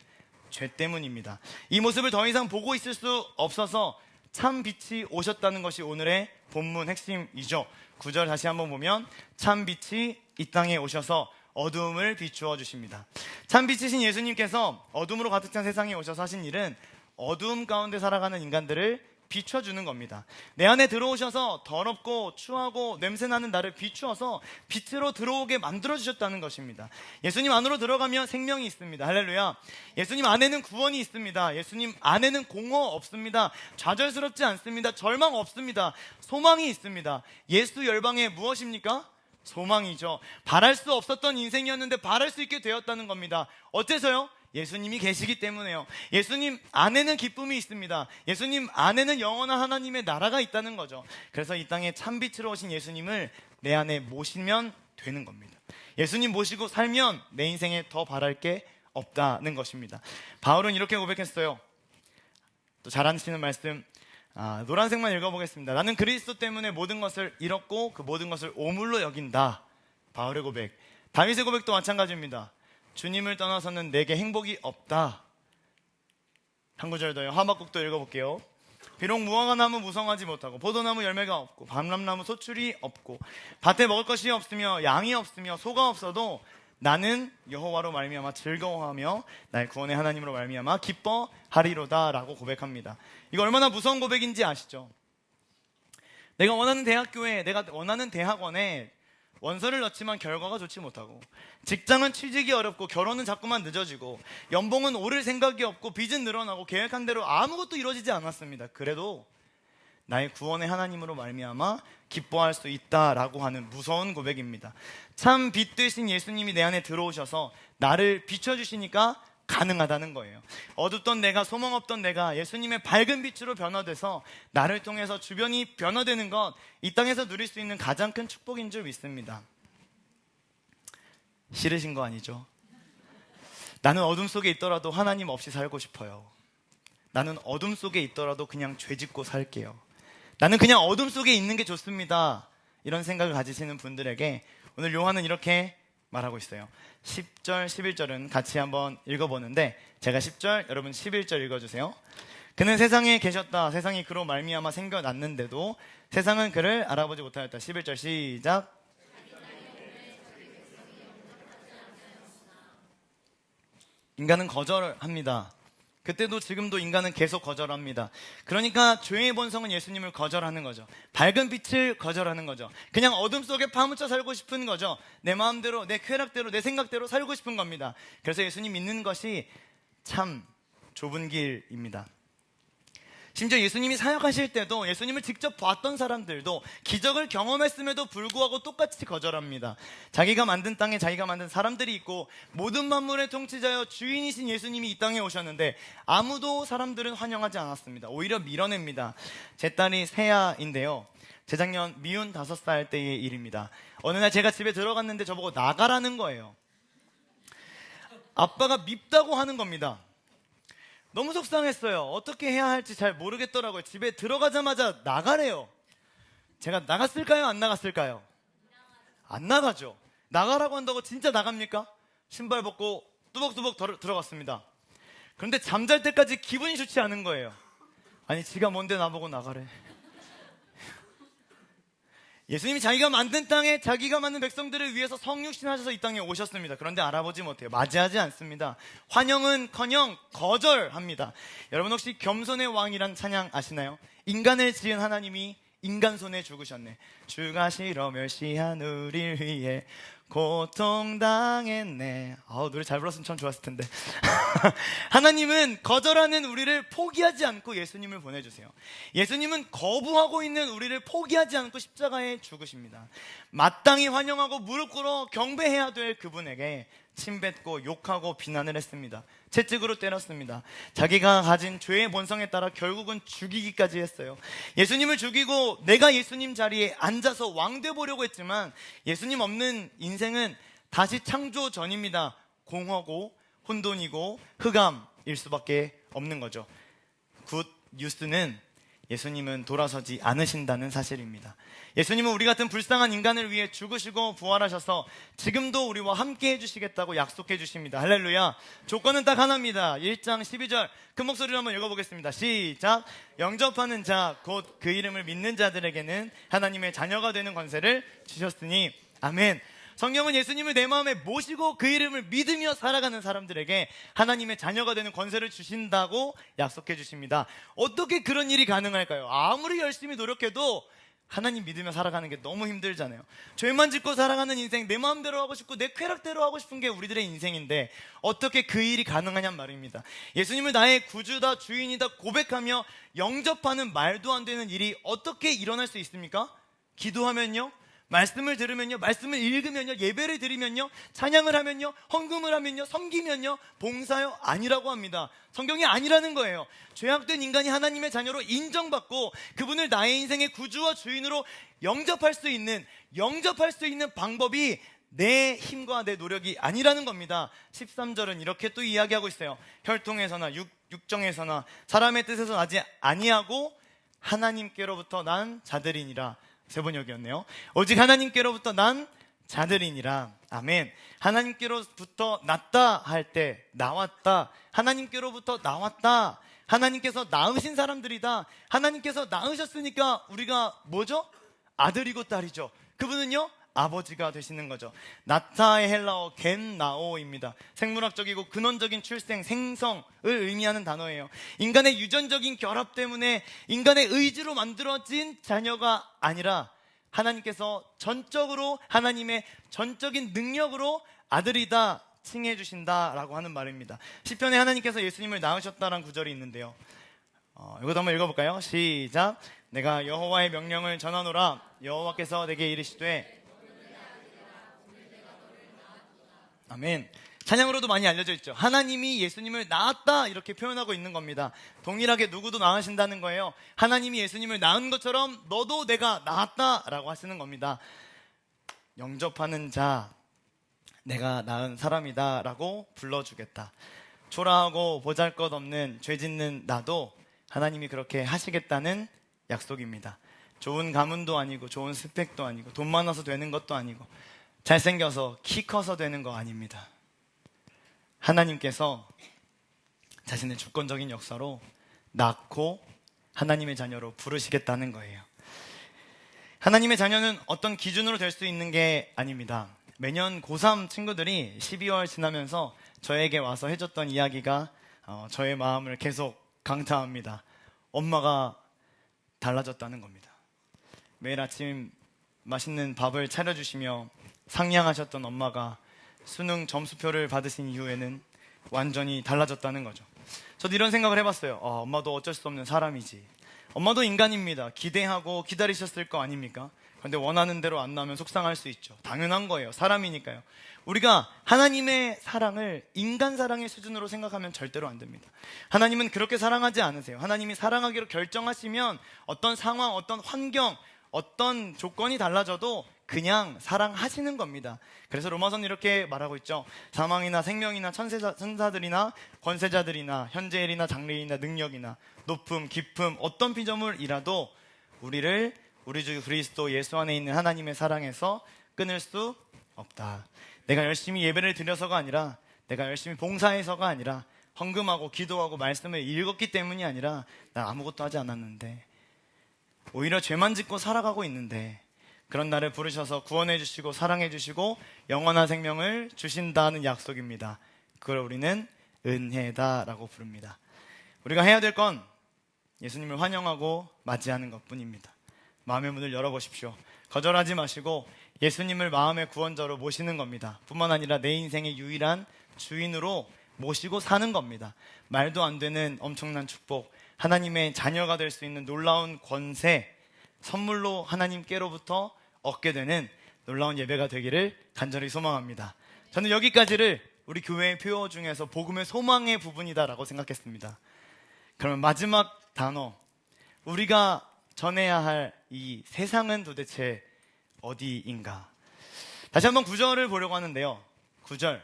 죄 때문입니다. 이 모습을 더 이상 보고 있을 수 없어서 참 빛이 오셨다는 것이 오늘의 본문 핵심이죠. 9절 다시 한번 보면 참 빛이 이 땅에 오셔서 어두움을 비추어 주십니다. 참 빛이신 예수님께서 어둠으로 가득 찬 세상에 오셔서 하신 일은 어두움 가운데 살아가는 인간들을 비춰주는 겁니다. 내 안에 들어오셔서 더럽고 추하고 냄새나는 나를 비추어서 빛으로 들어오게 만들어주셨다는 것입니다. 예수님 안으로 들어가면 생명이 있습니다. 할렐루야. 예수님 안에는 구원이 있습니다. 예수님 안에는 공허 없습니다. 좌절스럽지 않습니다. 절망 없습니다. 소망이 있습니다. 예수 열방에 무엇입니까? 소망이죠. 바랄 수 없었던 인생이었는데 바랄 수 있게 되었다는 겁니다. 어째서요? 예수님이 계시기 때문에요. 예수님 안에는 기쁨이 있습니다. 예수님 안에는 영원한 하나님의 나라가 있다는 거죠. 그래서 이 땅에 참빛으로 오신 예수님을 내 안에 모시면 되는 겁니다. 예수님 모시고 살면 내 인생에 더 바랄 게 없다는 것입니다. 바울은 이렇게 고백했어요. 또 잘하시는 말씀, 노란색만 읽어보겠습니다. 나는 그리스도 때문에 모든 것을 잃었고 그 모든 것을 오물로 여긴다. 바울의 고백. 다윗의 고백도 마찬가지입니다. 주님을 떠나서는 내게 행복이 없다. 한 구절 더요. 하박국도 읽어볼게요. 비록 무화과나무 무성하지 못하고 포도나무 열매가 없고 밤람나무 소출이 없고 밭에 먹을 것이 없으며 양이 없으며 소가 없어도 나는 여호와로 말미암아 즐거워하며 나의 구원의 하나님으로 말미암아 기뻐하리로다 라고 고백합니다. 이거 얼마나 무서운 고백인지 아시죠? 내가 원하는 대학교에, 내가 원하는 대학원에 원서를 넣지만 결과가 좋지 못하고, 직장은 취직이 어렵고 결혼은 자꾸만 늦어지고, 연봉은 오를 생각이 없고 빚은 늘어나고 계획한 대로 아무것도 이루어지지 않았습니다. 그래도 나의 구원의 하나님으로 말미암아 기뻐할 수 있다라고 하는 무서운 고백입니다. 참 빛 되신 예수님이 내 안에 들어오셔서 나를 비춰주시니까 가능하다는 거예요. 어둡던 내가, 소망 없던 내가 예수님의 밝은 빛으로 변화돼서 나를 통해서 주변이 변화되는 것, 이 땅에서 누릴 수 있는 가장 큰 축복인 줄 믿습니다. 싫으신 거 아니죠? 나는 어둠 속에 있더라도 하나님 없이 살고 싶어요. 나는 어둠 속에 있더라도 그냥 죄 짓고 살게요. 나는 그냥 어둠 속에 있는 게 좋습니다. 이런 생각을 가지시는 분들에게 오늘 요한은 이렇게 말하고 있어요. 10절, 11절은 같이 한번 읽어보는데, 제가 10절, 여러분 11절 읽어주세요. 그는 세상에 계셨다. 세상이 그로 말미암아 생겨났는데도 세상은 그를 알아보지 못하였다. 11절 시작. 인간은 거절합니다. 그때도 지금도 인간은 계속 거절합니다. 그러니까 죄의 본성은 예수님을 거절하는 거죠. 밝은 빛을 거절하는 거죠. 그냥 어둠 속에 파묻혀 살고 싶은 거죠. 내 마음대로, 내 쾌락대로, 내 생각대로 살고 싶은 겁니다. 그래서 예수님 믿는 것이 참 좁은 길입니다. 심지어 예수님이 사역하실 때도 예수님을 직접 봤던 사람들도 기적을 경험했음에도 불구하고 똑같이 거절합니다. 자기가 만든 땅에 자기가 만든 사람들이 있고 모든 만물의 통치자여 주인이신 예수님이 이 땅에 오셨는데 아무도 사람들은 환영하지 않았습니다. 오히려 밀어냅니다. 제 딸이 세아인데요, 재작년 미운 5살 때의 일입니다. 어느 날 제가 집에 들어갔는데 저보고 나가라는 거예요. 아빠가 밉다고 하는 겁니다. 너무 속상했어요. 어떻게 해야 할지 잘 모르겠더라고요. 집에 들어가자마자 나가래요. 제가 나갔을까요? 안 나갔을까요? 안 나가죠. 나가라고 한다고 진짜 나갑니까? 신발 벗고 뚜벅뚜벅 들어갔습니다. 그런데 잠잘 때까지 기분이 좋지 않은 거예요. 아니, 지가 뭔데 나보고 나가래. 예수님이 자기가 만든 땅에 자기가 만든 백성들을 위해서 성육신하셔서 이 땅에 오셨습니다. 그런데 알아보지 못해요. 맞이하지 않습니다. 환영은커녕 거절합니다. 여러분 혹시 겸손의 왕이란 찬양 아시나요? 인간을 지은 하나님이 인간 손에 죽으셨네. 주가 싫어 멸시한 우리를 위해 고통당했네. 노래 잘 불렀으면 참 좋았을 텐데. 하나님은 거절하는 우리를 포기하지 않고 예수님을 보내주세요. 예수님은 거부하고 있는 우리를 포기하지 않고 십자가에 죽으십니다. 마땅히 환영하고 무릎 꿇어 경배해야 될 그분에게 침뱉고 욕하고 비난을 했습니다. 채찍으로 때렸습니다. 자기가 가진 죄의 본성에 따라 결국은 죽이기까지 했어요. 예수님을 죽이고 내가 예수님 자리에 앉아서 왕 되보려고 했지만 예수님 없는 인생은 다시 창조 전입니다. 공허고 혼돈이고 흑암일 수밖에 없는 거죠. 굿 뉴스는 예수님은 돌아서지 않으신다는 사실입니다. 예수님은 우리 같은 불쌍한 인간을 위해 죽으시고 부활하셔서 지금도 우리와 함께 해주시겠다고 약속해 주십니다. 할렐루야. 조건은 딱 하나입니다. 1장 12절 큰 목소리로 한번 읽어보겠습니다. 시작. 영접하는 자 곧 그 이름을 믿는 자들에게는 하나님의 자녀가 되는 권세를 주셨으니 아멘. 성경은 예수님을 내 마음에 모시고 그 이름을 믿으며 살아가는 사람들에게 하나님의 자녀가 되는 권세를 주신다고 약속해 주십니다. 어떻게 그런 일이 가능할까요? 아무리 열심히 노력해도 하나님 믿으며 살아가는 게 너무 힘들잖아요. 죄만 짓고 살아가는 인생, 내 마음대로 하고 싶고 내 쾌락대로 하고 싶은 게 우리들의 인생인데 어떻게 그 일이 가능하냔 말입니다. 예수님을 나의 구주다 주인이다 고백하며 영접하는 말도 안 되는 일이 어떻게 일어날 수 있습니까? 기도하면요, 말씀을 들으면요, 말씀을 읽으면요, 예배를 드리면요, 찬양을 하면요, 헌금을 하면요, 섬기면요, 봉사요, 아니라고 합니다. 성경이 아니라는 거예요. 죄악된 인간이 하나님의 자녀로 인정받고 그분을 나의 인생의 구주와 주인으로 영접할 수 있는 방법이 내 힘과 내 노력이 아니라는 겁니다. 13절은 이렇게 또 이야기하고 있어요. 혈통에서나 육정에서나 사람의 뜻에서 나지 아니하고 하나님께로부터 난 자들이니라. 세 번역이었네요. 오직 하나님께로부터 난 자들이니라. 아멘. 하나님께로부터 났다 할 때 나왔다, 하나님께로부터 나왔다 하나님께서 낳으신 사람들이다. 하나님께서 낳으셨으니까 우리가 뭐죠? 아들이고 딸이죠. 그분은요? 아버지가 되시는 거죠. 나타의 헬라어 겐나오입니다. 생물학적이고 근원적인 출생, 생성을 의미하는 단어예요. 인간의 유전적인 결합 때문에 인간의 의지로 만들어진 자녀가 아니라 하나님께서 전적으로 하나님의 전적인 능력으로 아들이다 칭해 주신다라고 하는 말입니다. 시편에 하나님께서 예수님을 낳으셨다라는 구절이 있는데요. 이것도 한번 읽어볼까요? 시작. 내가 여호와의 명령을 전하노라. 여호와께서 내게 이르시되. 아멘. 찬양으로도 많이 알려져 있죠. 하나님이 예수님을 낳았다 이렇게 표현하고 있는 겁니다. 동일하게 누구도 낳으신다는 거예요. 하나님이 예수님을 낳은 것처럼 너도 내가 낳았다라고 하시는 겁니다. 영접하는 자, 내가 낳은 사람이다 라고 불러주겠다. 초라하고 보잘것없는 죄 짓는 나도 하나님이 그렇게 하시겠다는 약속입니다. 좋은 가문도 아니고 좋은 스펙도 아니고 돈 많아서 되는 것도 아니고 잘생겨서 키 커서 되는 거 아닙니다. 하나님께서 자신의 주권적인 역사로 낳고 하나님의 자녀로 부르시겠다는 거예요. 하나님의 자녀는 어떤 기준으로 될 수 있는 게 아닙니다. 매년 고3 친구들이 12월 지나면서 저에게 와서 해줬던 이야기가 저의 마음을 계속 강타합니다. 엄마가 달라졌다는 겁니다. 매일 아침 맛있는 밥을 차려주시며 상냥하셨던 엄마가 수능 점수표를 받으신 이후에는 완전히 달라졌다는 거죠. 저도 이런 생각을 해봤어요. 엄마도 어쩔 수 없는 사람이지. 엄마도 인간입니다. 기대하고 기다리셨을 거 아닙니까? 그런데 원하는 대로 안 나오면 속상할 수 있죠. 당연한 거예요. 사람이니까요. 우리가 하나님의 사랑을 인간 사랑의 수준으로 생각하면 절대로 안 됩니다. 하나님은 그렇게 사랑하지 않으세요. 하나님이 사랑하기로 결정하시면 어떤 상황, 어떤 환경, 어떤 조건이 달라져도 그냥 사랑하시는 겁니다. 그래서 로마서는 이렇게 말하고 있죠. 사망이나 생명이나 천사들이나 권세자들이나 현재일이나 장래일이나 능력이나 높음, 깊음, 어떤 피조물이라도 우리를 우리 주 그리스도 예수 안에 있는 하나님의 사랑에서 끊을 수 없다. 내가 열심히 예배를 드려서가 아니라, 내가 열심히 봉사해서가 아니라, 헌금하고 기도하고 말씀을 읽었기 때문이 아니라 난 아무것도 하지 않았는데 오히려 죄만 짓고 살아가고 있는데 그런 나를 부르셔서 구원해 주시고 사랑해 주시고 영원한 생명을 주신다는 약속입니다. 그걸 우리는 은혜다라고 부릅니다. 우리가 해야 될 건 예수님을 환영하고 맞이하는 것뿐입니다. 마음의 문을 열어보십시오. 거절하지 마시고 예수님을 마음의 구원자로 모시는 겁니다. 뿐만 아니라 내 인생의 유일한 주인으로 모시고 사는 겁니다. 말도 안 되는 엄청난 축복, 하나님의 자녀가 될 수 있는 놀라운 권세, 선물로 하나님께로부터 얻게 되는 놀라운 예배가 되기를 간절히 소망합니다. 저는 여기까지를 우리 교회의 표어 중에서 복음의 소망의 부분이다라고 생각했습니다. 그러면 마지막 단어, 우리가 전해야 할 이 세상은 도대체 어디인가? 다시 한번 9절을 보려고 하는데요. 9절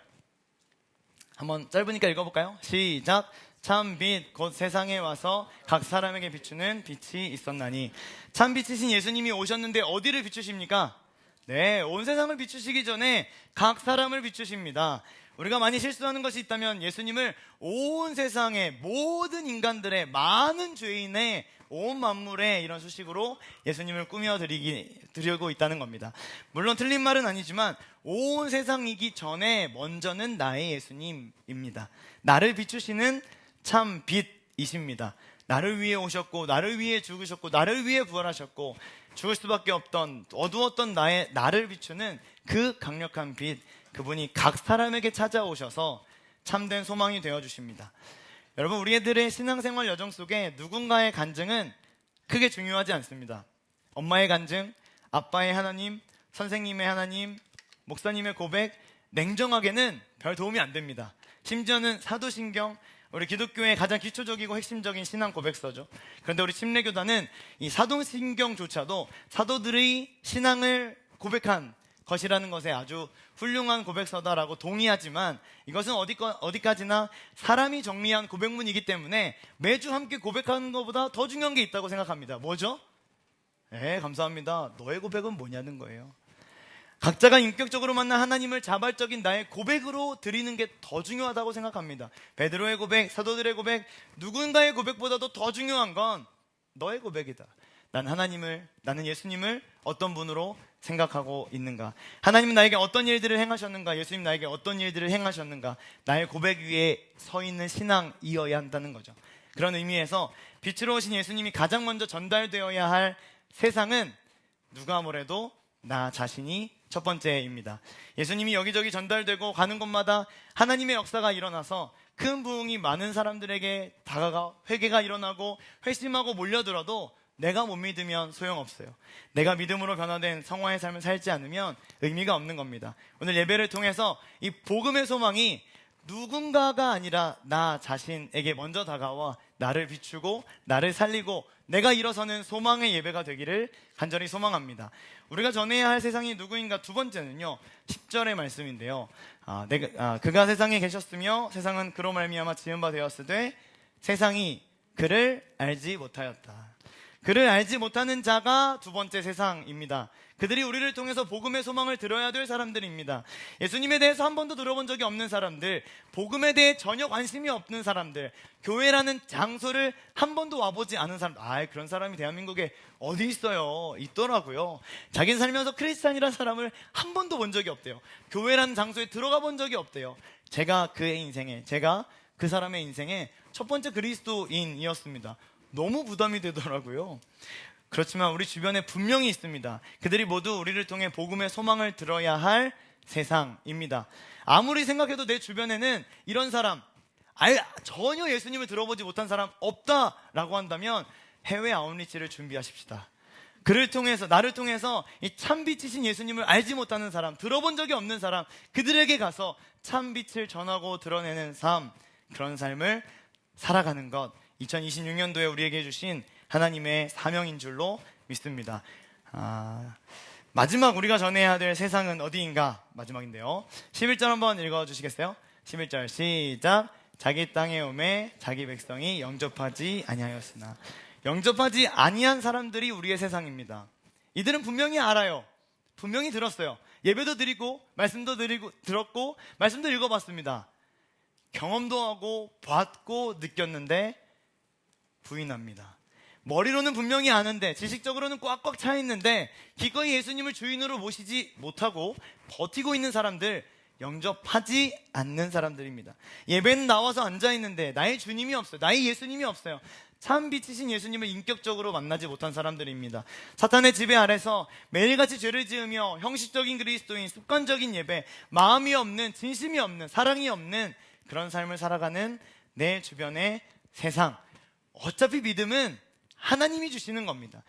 한번 짧으니까 읽어볼까요? 시작. 참 빛 곧 세상에 와서 각 사람에게 비추는 빛이 있었나니. 참 빛이신 예수님이 오셨는데 어디를 비추십니까? 네, 온 세상을 비추시기 전에 각 사람을 비추십니다. 우리가 많이 실수하는 것이 있다면 예수님을 온 세상의 모든 인간들의 많은 죄인의 온 만물의 이런 수식으로 예수님을 꾸며드리고 있다는 겁니다. 물론 틀린 말은 아니지만 온 세상이기 전에 먼저는 나의 예수님입니다. 나를 비추시는 참 빛이십니다. 나를 위해 오셨고 나를 위해 죽으셨고 나를 위해 부활하셨고 죽을 수밖에 없던 어두웠던 나를 비추는 그 강력한 빛, 그분이 각 사람에게 찾아오셔서 참된 소망이 되어주십니다. 여러분, 우리들의 신앙생활 여정 속에 누군가의 간증은 크게 중요하지 않습니다. 엄마의 간증, 아빠의 하나님, 선생님의 하나님, 목사님의 고백, 냉정하게는 별 도움이 안 됩니다. 심지어는 사도신경, 우리 기독교의 가장 기초적이고 핵심적인 신앙 고백서죠. 그런데 우리 침례교단은 이 사도신경조차도 사도들의 신앙을 고백한 것이라는 것에 아주 훌륭한 고백서다라고 동의하지만 이것은 어디까지나 사람이 정리한 고백문이기 때문에 매주 함께 고백하는 것보다 더 중요한 게 있다고 생각합니다. 뭐죠? 네, 감사합니다. 너의 고백은 뭐냐는 거예요. 각자가 인격적으로 만난 하나님을 자발적인 나의 고백으로 드리는 게 더 중요하다고 생각합니다. 베드로의 고백, 사도들의 고백, 누군가의 고백보다도 더 중요한 건 너의 고백이다. 나는 예수님을 어떤 분으로 생각하고 있는가? 하나님은 나에게 어떤 일들을 행하셨는가? 예수님 나에게 어떤 일들을 행하셨는가? 나의 고백 위에 서 있는 신앙이어야 한다는 거죠. 그런 의미에서 빛으로 오신 예수님이 가장 먼저 전달되어야 할 세상은 누가 뭐래도 나 자신이 첫 번째입니다. 예수님이 여기저기 전달되고 가는 곳마다 하나님의 역사가 일어나서 큰 부흥이 많은 사람들에게 다가가 회개가 일어나고 회심하고 몰려들어도 내가 못 믿으면 소용없어요. 내가 믿음으로 변화된 성화의 삶을 살지 않으면 의미가 없는 겁니다. 오늘 예배를 통해서 이 복음의 소망이 누군가가 아니라 나 자신에게 먼저 다가와 나를 비추고 나를 살리고 내가 일어서는 소망의 예배가 되기를 간절히 소망합니다. 우리가 전해야 할 세상이 누구인가? 두 번째는요, 10절의 말씀인데요. 그가 세상에 계셨으며 세상은 그로 말미암아 지은 바 되었으되 세상이 그를 알지 못하였다. 그를 알지 못하는 자가 두 번째 세상입니다. 그들이 우리를 통해서 복음의 소망을 들어야 될 사람들입니다. 예수님에 대해서 한 번도 들어본 적이 없는 사람들, 복음에 대해 전혀 관심이 없는 사람들, 교회라는 장소를 한 번도 와보지 않은 사람들, 그런 사람이 대한민국에 어디 있어요? 있더라고요. 자기는 살면서 크리스찬이라는 사람을 한 번도 본 적이 없대요. 교회라는 장소에 들어가 본 적이 없대요. 제가 그 사람의 인생에 첫 번째 그리스도인이었습니다. 너무 부담이 되더라고요. 그렇지만 우리 주변에 분명히 있습니다. 그들이 모두 우리를 통해 복음의 소망을 들어야 할 세상입니다. 아무리 생각해도 내 주변에는 이런 사람, 전혀 예수님을 들어보지 못한 사람 없다라고 한다면 해외 아웃리치를 준비하십시다. 나를 통해서 이 참빛이신 예수님을 알지 못하는 사람, 들어본 적이 없는 사람, 그들에게 가서 참빛을 전하고 드러내는 삶, 그런 삶을 살아가는 것, 2026년도에 우리에게 주신 하나님의 사명인 줄로 믿습니다. 마지막 우리가 전해야 될 세상은 어디인가? 마지막인데요. 11절 한번 읽어주시겠어요? 11절 시작. 자기 땅에 오매 자기 백성이 영접하지 아니하였으나. 영접하지 아니한 사람들이 우리의 세상입니다. 이들은 분명히 알아요. 분명히 들었어요. 예배도 드리고 말씀도 들었고 말씀도 읽어봤습니다. 경험도 하고 봤고 느꼈는데 부인합니다. 머리로는 분명히 아는데, 지식적으로는 꽉꽉 차 있는데 기꺼이 예수님을 주인으로 모시지 못하고 버티고 있는 사람들, 영접하지 않는 사람들입니다. 예배는 나와서 앉아있는데 나의 주님이 없어요. 나의 예수님이 없어요. 참 빛이신 예수님을 인격적으로 만나지 못한 사람들입니다. 사탄의 지배 아래서 매일같이 죄를 지으며 형식적인 그리스도인, 습관적인 예배, 마음이 없는, 진심이 없는, 사랑이 없는 그런 삶을 살아가는 내 주변의 세상. 어차피 믿음은 하나님이 주시는 겁니다.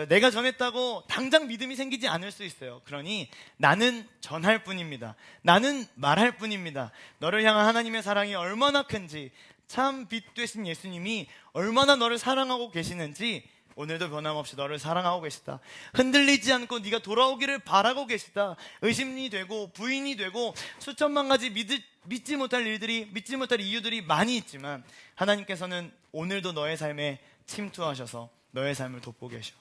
내가 전했다고 당장 믿음이 생기지 않을 수 있어요. 그러니 나는 전할 뿐입니다. 나는 말할 뿐입니다. 너를 향한 하나님의 사랑이 얼마나 큰지, 참 빛 되신 예수님이 얼마나 너를 사랑하고 계시는지 오늘도 변함없이 너를 사랑하고 계시다. 흔들리지 않고 네가 돌아오기를 바라고 계시다. 의심이 되고 부인이 되고 수천만 가지 믿지 못할 일들이, 믿지 못할 이유들이 많이 있지만 하나님께서는 오늘도 너의 삶에 침투하셔서 너의 삶을 돕고 계셔.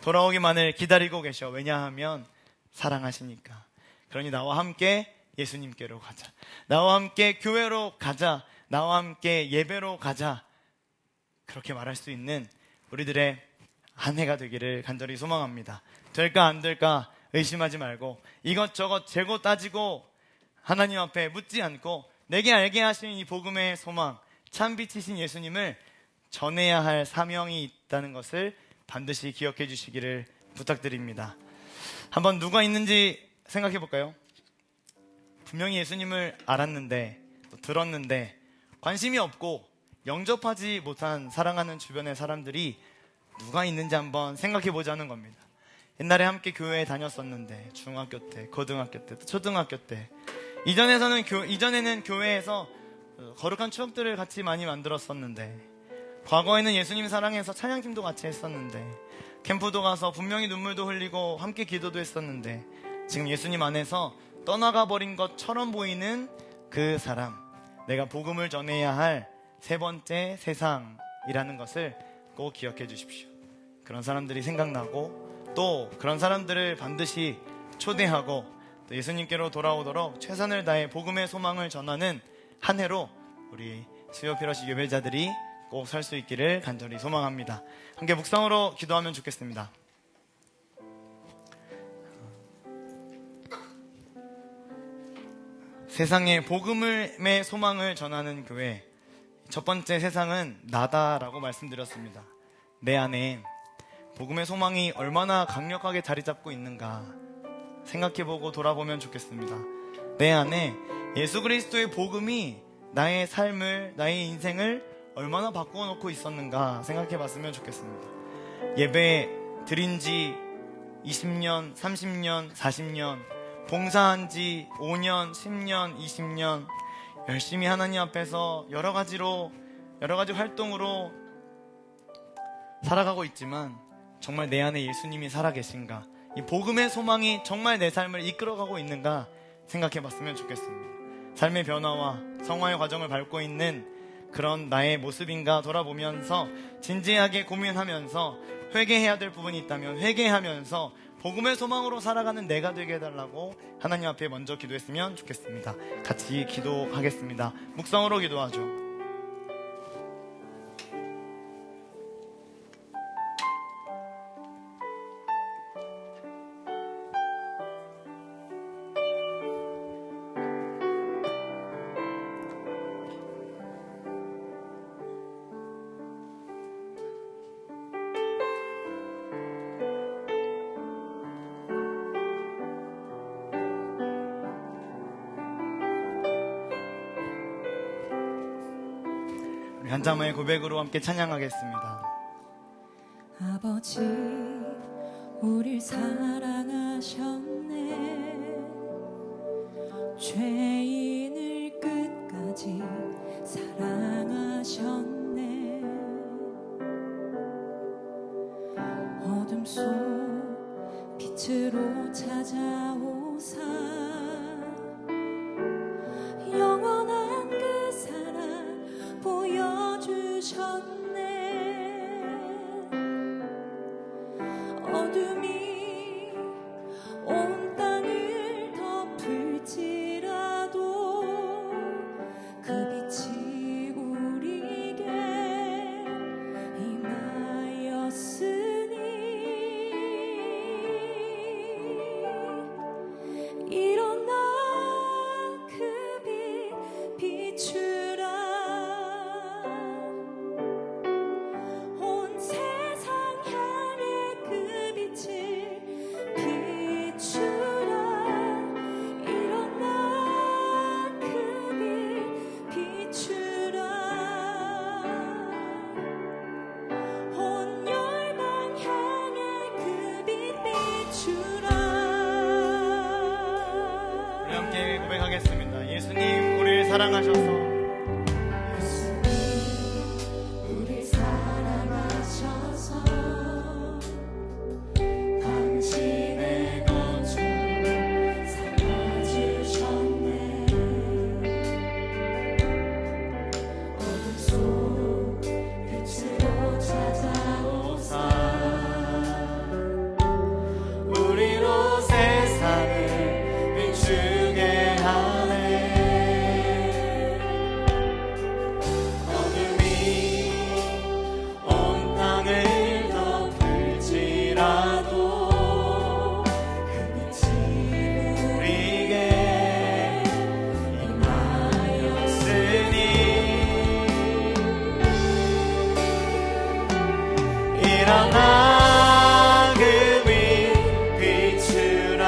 돌아오기만을 기다리고 계셔. 왜냐하면 사랑하시니까. 그러니 나와 함께 예수님께로 가자. 나와 함께 교회로 가자. 나와 함께 예배로 가자. 그렇게 말할 수 있는 우리들의 한 해가 되기를 간절히 소망합니다. 될까 안 될까 의심하지 말고 이것저것 재고 따지고 하나님 앞에 묻지 않고 내게 알게 하신 이 복음의 소망, 참빛이신 예수님을 전해야 할 사명이 있다는 것을 반드시 기억해 주시기를 부탁드립니다. 한번 누가 있는지 생각해 볼까요? 분명히 예수님을 알았는데, 또 들었는데 관심이 없고 영접하지 못한 사랑하는 주변의 사람들이 누가 있는지 한번 생각해 보자는 겁니다. 옛날에 함께 교회에 다녔었는데, 중학교 때, 고등학교 때, 초등학교 때, 이전에는 교회에서 거룩한 추억들을 같이 많이 만들었었는데, 과거에는 예수님 사랑해서 찬양팀도 같이 했었는데, 캠프도 가서 분명히 눈물도 흘리고 함께 기도도 했었는데, 지금 예수님 안에서 떠나가 버린 것처럼 보이는 그 사람, 내가 복음을 전해야 할 세 번째 세상이라는 것을 꼭 기억해 주십시오. 그런 사람들이 생각나고 또 그런 사람들을 반드시 초대하고 예수님께로 돌아오도록 최선을 다해 복음의 소망을 전하는 한 해로 우리 수요 피러시 예배자들이 꼭 살 수 있기를 간절히 소망합니다. 함께 묵상으로 기도하면 좋겠습니다. 세상에 복음의 소망을 전하는 교회, 첫 번째 세상은 나다라고 말씀드렸습니다. 내 안에 복음의 소망이 얼마나 강력하게 자리 잡고 있는가 생각해보고 돌아보면 좋겠습니다. 내 안에 예수 그리스도의 복음이 나의 삶을, 나의 인생을 얼마나 바꿔놓고 있었는가 생각해봤으면 좋겠습니다. 예배 드린 지 20년, 30년, 40년, 봉사한 지 5년, 10년, 20년 열심히 하나님 앞에서 여러 가지 활동으로 살아가고 있지만 정말 내 안에 예수님이 살아계신가, 이 복음의 소망이 정말 내 삶을 이끌어가고 있는가 생각해봤으면 좋겠습니다. 삶의 변화와 성화의 과정을 밟고 있는 그런 나의 모습인가 돌아보면서 진지하게 고민하면서 회개해야 될 부분이 있다면 회개하면서 복음의 소망으로 살아가는 내가 되게 해달라고 하나님 앞에 먼저 기도했으면 좋겠습니다. 같이 기도하겠습니다. 묵상으로 기도하죠. 한 장의 고백으로 함께 찬양하겠습니다. 아버지 우릴 사랑하셨네. 죄인을 끝까지 사랑하셨네. 어둠 속 빛으로 찾아오사 영원한 그 사랑 보여주셨네. 어둠이 온 땅을 덮을지라도 그 빛이 우리에게 임하였으니 일어나 그 빛 비추라. 온 세상 향해 그 빛을 비추라. 일어나 그 빛 비추라. 온 열방 향해 그 빛 비추라. 우리 함께 고백하겠습니다. 예수님 우리를 사랑하셔서 우릴 사랑하셔서 당신의 거룩 삼아주셨네. 어둠 속 빛으로 찾아오사 우리로 세상을 비추게 하네. 어둠이 온 땅을 덮을지라도 그 빛이 우리에게 임하였으니 일어나 그 빛 비추라.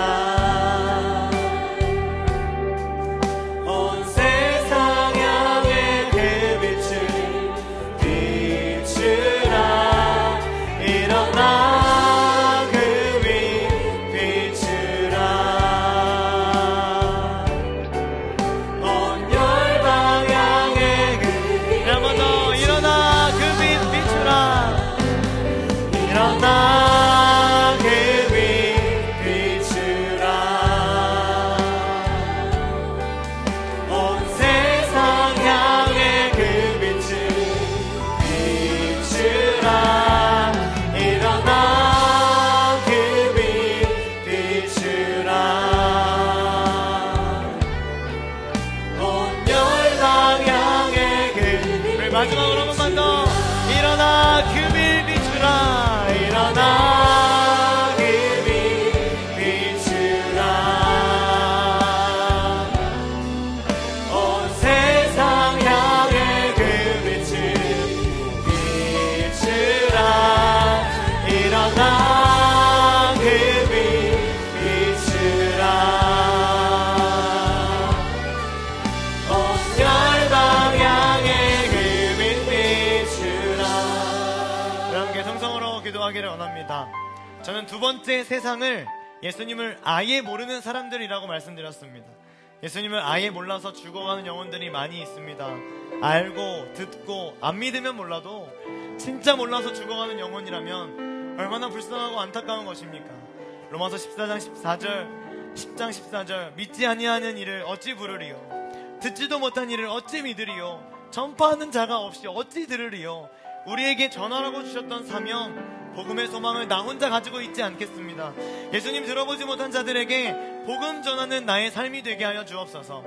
온 세상 향해 그 빛을 비추라. 일어나 그 빛 비추라. 온 열방 향해 그 빛. 한 번 더 일어나 그 빛 비추라. 일어나 그 빛 비추라. 온 세상 향해 그 빛을 비추라. 일어나 그 빛 비추라. 기도하기를 원합니다. 저는 두 번째 세상을 예수님을 아예 모르는 사람들이라고 말씀드렸습니다. 예수님을 아예 몰라서 죽어가는 영혼들이 많이 있습니다. 알고 듣고 안 믿으면 몰라도 진짜 몰라서 죽어가는 영혼이라면 얼마나 불쌍하고 안타까운 것입니까? 로마서 14장 14절 10장 14절 믿지 아니하는 이를 어찌 부르리요? 듣지도 못한 이를 어찌 믿으리요? 전파하는 자가 없이 어찌 들으리요? 우리에게 전하라고 주셨던 사명 복음의 소망을 나 혼자 가지고 있지 않겠습니다. 예수님 들어보지 못한 자들에게 복음 전하는 나의 삶이 되게 하여 주옵소서.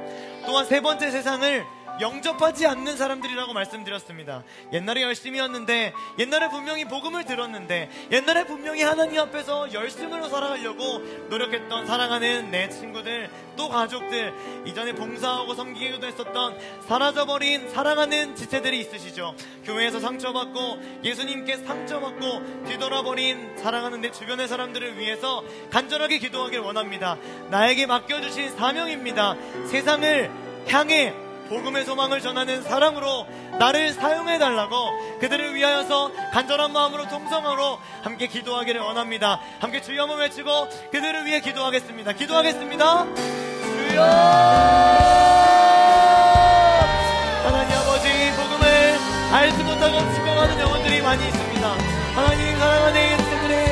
또한 세 번째 세상을 영접하지 않는 사람들이라고 말씀드렸습니다. 옛날에 열심이었는데, 옛날에 분명히 복음을 들었는데, 옛날에 분명히 하나님 앞에서 열심으로 살아가려고 노력했던 사랑하는 내 친구들, 또 가족들, 이전에 봉사하고 섬기기도 했었던 사라져버린 사랑하는 지체들이 있으시죠. 교회에서 상처받고 예수님께 상처받고 뒤돌아버린 사랑하는 내 주변의 사람들을 위해서 간절하게 기도하길 원합니다. 나에게 맡겨주신 사명입니다. 세상을 향해 복음의 소망을 전하는 사랑으로 나를 사용해달라고 그들을 위하여서 간절한 마음으로 통성으로 함께 기도하기를 원합니다. 함께 주여 한번 외치고 그들을 위해 기도하겠습니다. 기도하겠습니다. 주여! 하나님 아버지, 복음을 알지 못하고 죽어가는 영혼들이 많이 있습니다. 하나님 사랑하는 그들의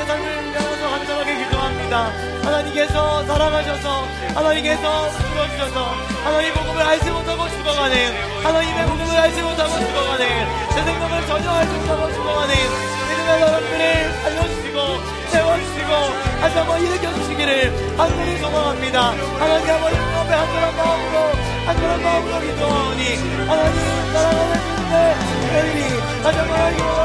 삶을 위하여서 간절하게 기도합니다. 하나님께서 살아가셔서 하나님께서 죽어주셔서 하나님 복음을 알지 못하고 죽어가는, 하나님의 복음을 알지 못하고 죽어가는, 제 생각을 전혀 알지 못하고 죽어가는 믿음의 사람들을 살려주시고 세워주시고 다시 한번 일으켜주시기를 간절히 소망합니다. 하나님 아버지 앞에 한절한 마음으로 기도하오니 하나님 사랑하는 믿음의 애들이 다시 한번 하나님으로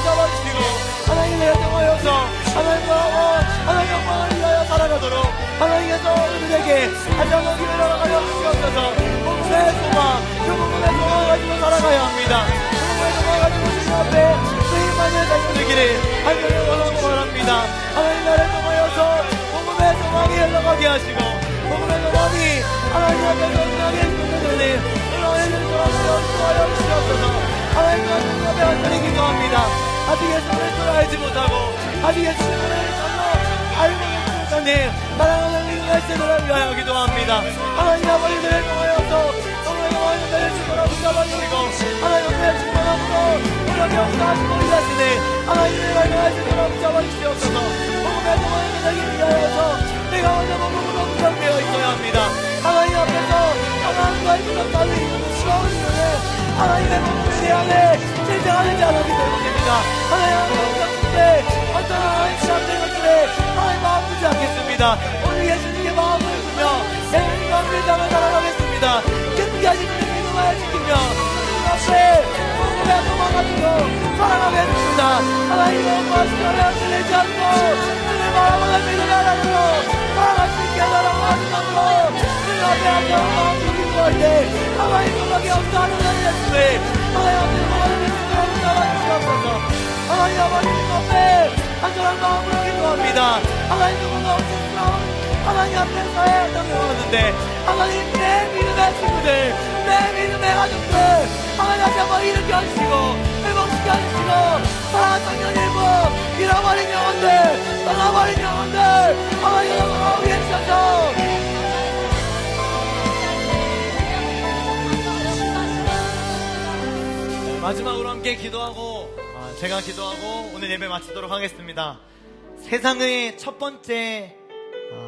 잡아주시고 하나님을 통하여서 하나님 영광을 위하여 살아가도록 하나님께서 우리에게 다시 한번 기회를 나가여 주시옵소서. 복음의 소망, 그 복음의 소망을 가지고 살아가야 합니다. 복음의 소망을 가지고 주님 앞에 주님만을 살려주기를 하나님을 원하고 바랍니다. 하나님 나를 통하여서 복음의 소망이 흘러가게 하시고 복음의 소망이 하나님 앞에서 은하게 해주시는 하나님을 도와주시어 주시옵소서. 하나님 앞에 간절히 기도합니다. 아직 예수님을 또 알지 못하고 아직 예수님을 전혀 알고 못하는 사랑하는 믿음의 세대를 위하여 기도합니다. 하나님 아버지들을 통하여서 오늘의 영광을 주시고 붙잡아주시고 하나님의 충만함으로 우리가 경사하시고 일하시네 하나님의 말씀하시고 붙잡아주시옵소서. 복음의 소망을 되기 위하여서 내가 먼저 복음으로 붙잡혀 있어야 합니다. 하나님 앞에서 하나님과 있는 삶이 수고하는 일에 하나님의 복음에 대하여 실제하지 않았기 때문입니다. 하나님 앞에 어떤 하나님 사람들의 것들에 하나님 마음 두지 않겠습니다. 오늘 예수님께 마음을 주며 예수님과 함께 땅을 살아가겠습니다. 끝까지 하신 믿음을 지키며 주님 앞에 복음의 소망 가지고 살아가겠습니다. 하나님의 말씀을 들리지 않고 주님을 바라보는 믿음의 하나님으로 살아갈 수 있게 하라고 하시므로 주님 앞에 한번 마음으로 기도할 때 하나님 소망이 없어 하는 예수님 하나님 앞에 소망을 믿음으로 살아주시옵소서. 하나님 아버지 앞에 간절한 마음으로 기도합니다. 하나님 누구가 없으시면 하나님 앞에서 당해왔는데 하나님 내 믿음의 친구들 내 믿음의 가족들 하나님 다시 한번 일으켜주시고 회복시켜주시고 사랑했던 연일부 잃어버린 영혼들 떠나버린 영혼들 하나님 영광을 위해 주셔서 마지막으로 함께 기도하고 제가 기도하고 오늘 예배 마치도록 하겠습니다. 세상의 첫 번째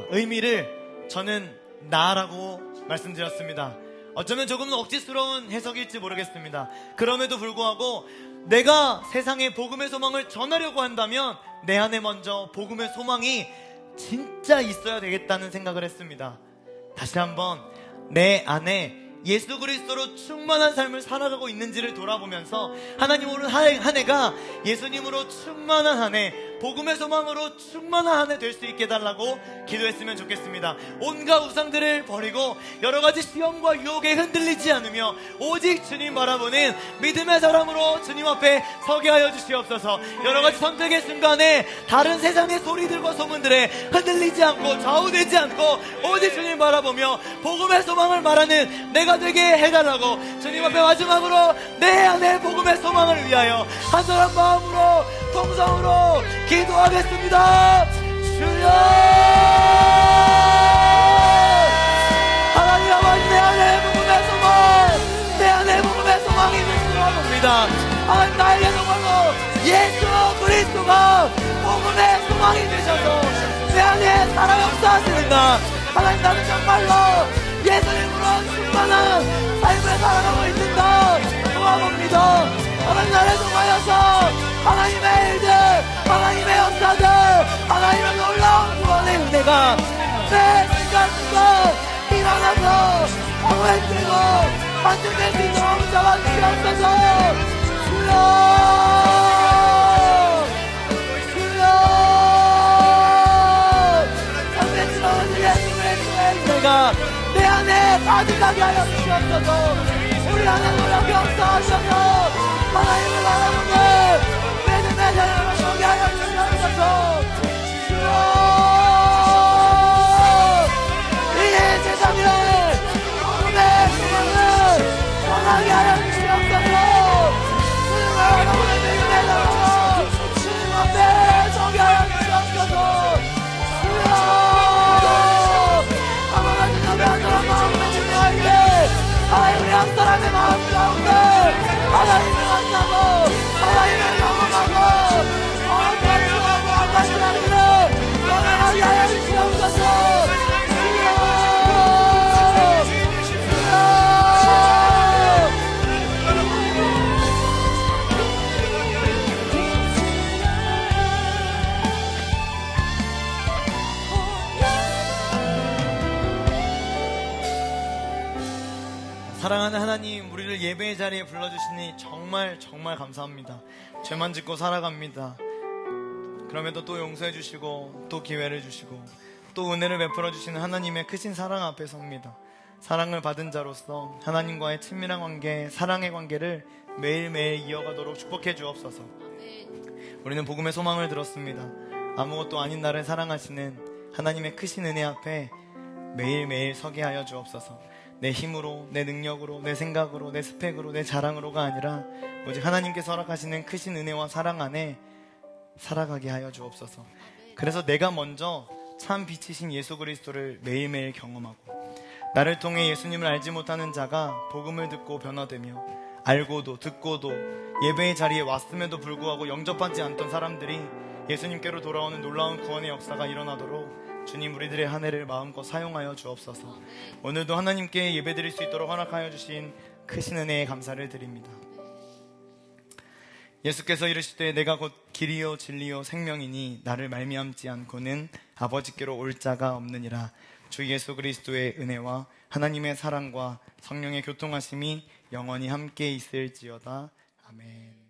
의미를 저는 나라고 말씀드렸습니다. 어쩌면 조금은 억지스러운 해석일지 모르겠습니다. 그럼에도 불구하고 내가 세상에 복음의 소망을 전하려고 한다면 내 안에 먼저 복음의 소망이 진짜 있어야 되겠다는 생각을 했습니다. 다시 한번 내 안에 예수 그리스도로 충만한 삶을 살아가고 있는지를 돌아보면서 하나님 오늘 한 해가 예수님으로 충만한 한 해, 복음의 소망으로 충만한 한 해 될 수 있게 해달라고 기도했으면 좋겠습니다. 온갖 우상들을 버리고 여러가지 시험과 유혹에 흔들리지 않으며 오직 주님 바라보는 믿음의 사람으로 주님 앞에 서게 하여 주시옵소서. 여러가지 선택의 순간에 다른 세상의 소리들과 소문들에 흔들리지 않고 좌우되지 않고 오직 주님 바라보며 복음의 소망을 말하는 내가 되게 해달라고 주님 앞에 마지막으로 내 안에 복음의 소망을 위하여 간절한 마음 마음으로 통성으로 기도하겠습니다. 주여, 하나님 아버지, 내 안에 복음의 소망, 내 안에 복음의 소망이 있으시라 봅니다. 하나님, 나에게 정말로 예수 그리스도가 복음의 소망이 되셔서 내 안에 살아 역사하시는가. 하나님, 나는 정말로 예수님으로 충만한 삶을 살아가고 있는가 도와봅니다. 하나님, 나를 통하여서 하나님의 일들, 하나님의 역사들, 하나님의 놀라운 구원의 은혜가 내 순간순간 일어나서 공을 들고 반증될 수 있도록 잡아주시옵소서. 주여, 주여, 상대스러운 예수의 은혜가 내 안에 가득하게 하여 주시옵소서. 우리 하나님 노력 역사하셔서 하나님을 바라보는 믿음의 자녀로 서게 하여 주시옵소서. 주여, 이 세상에 복음의 소망을 전하게 하여 주시옵소서. 주님을 바라보는 믿음의 자녀로 주님 앞에 서게 하여 주시옵소서. 주여, 아무런 눈앞에 한 사람 마음을 증명할 때 하나님, 우리 한 사람의 마음 가운데 하나님을 만나고 하나님을 경험하고 어떤 수하고 어떤 사람들을 경험하게 하여 주시옵소서. 사랑하는 하나님, 우리를 예배의 자리에 불러주시니 정말 감사합니다. 죄만 짓고 살아갑니다. 그럼에도 또 용서해 주시고 또 기회를 주시고 또 은혜를 베풀어 주시는 하나님의 크신 사랑 앞에 섭니다. 사랑을 받은 자로서 하나님과의 친밀한 관계, 사랑의 관계를 매일매일 이어가도록 축복해 주옵소서. 우리는 복음의 소망을 들었습니다. 아무것도 아닌 나를 사랑하시는 하나님의 크신 은혜 앞에 매일매일 서게 하여 주옵소서. 내 힘으로, 내 능력으로, 내 생각으로, 내 스펙으로, 내 자랑으로가 아니라 오직 하나님께서 허락하시는 크신 은혜와 사랑 안에 살아가게 하여 주옵소서. 그래서 내가 먼저 참 빛이신 예수 그리스도를 매일매일 경험하고 나를 통해 예수님을 알지 못하는 자가 복음을 듣고 변화되며 알고도 듣고도 예배의 자리에 왔음에도 불구하고 영접받지 않던 사람들이 예수님께로 돌아오는 놀라운 구원의 역사가 일어나도록 주님, 우리들의 한 해를 마음껏 사용하여 주옵소서. 오늘도 하나님께 예배드릴 수 있도록 허락하여 주신 크신 은혜에 감사를 드립니다. 예수께서 이르시되 내가 곧 길이요 진리요 생명이니 나를 말미암지 않고는 아버지께로 올 자가 없느니라. 주 예수 그리스도의 은혜와 하나님의 사랑과 성령의 교통하심이 영원히 함께 있을지어다. 아멘.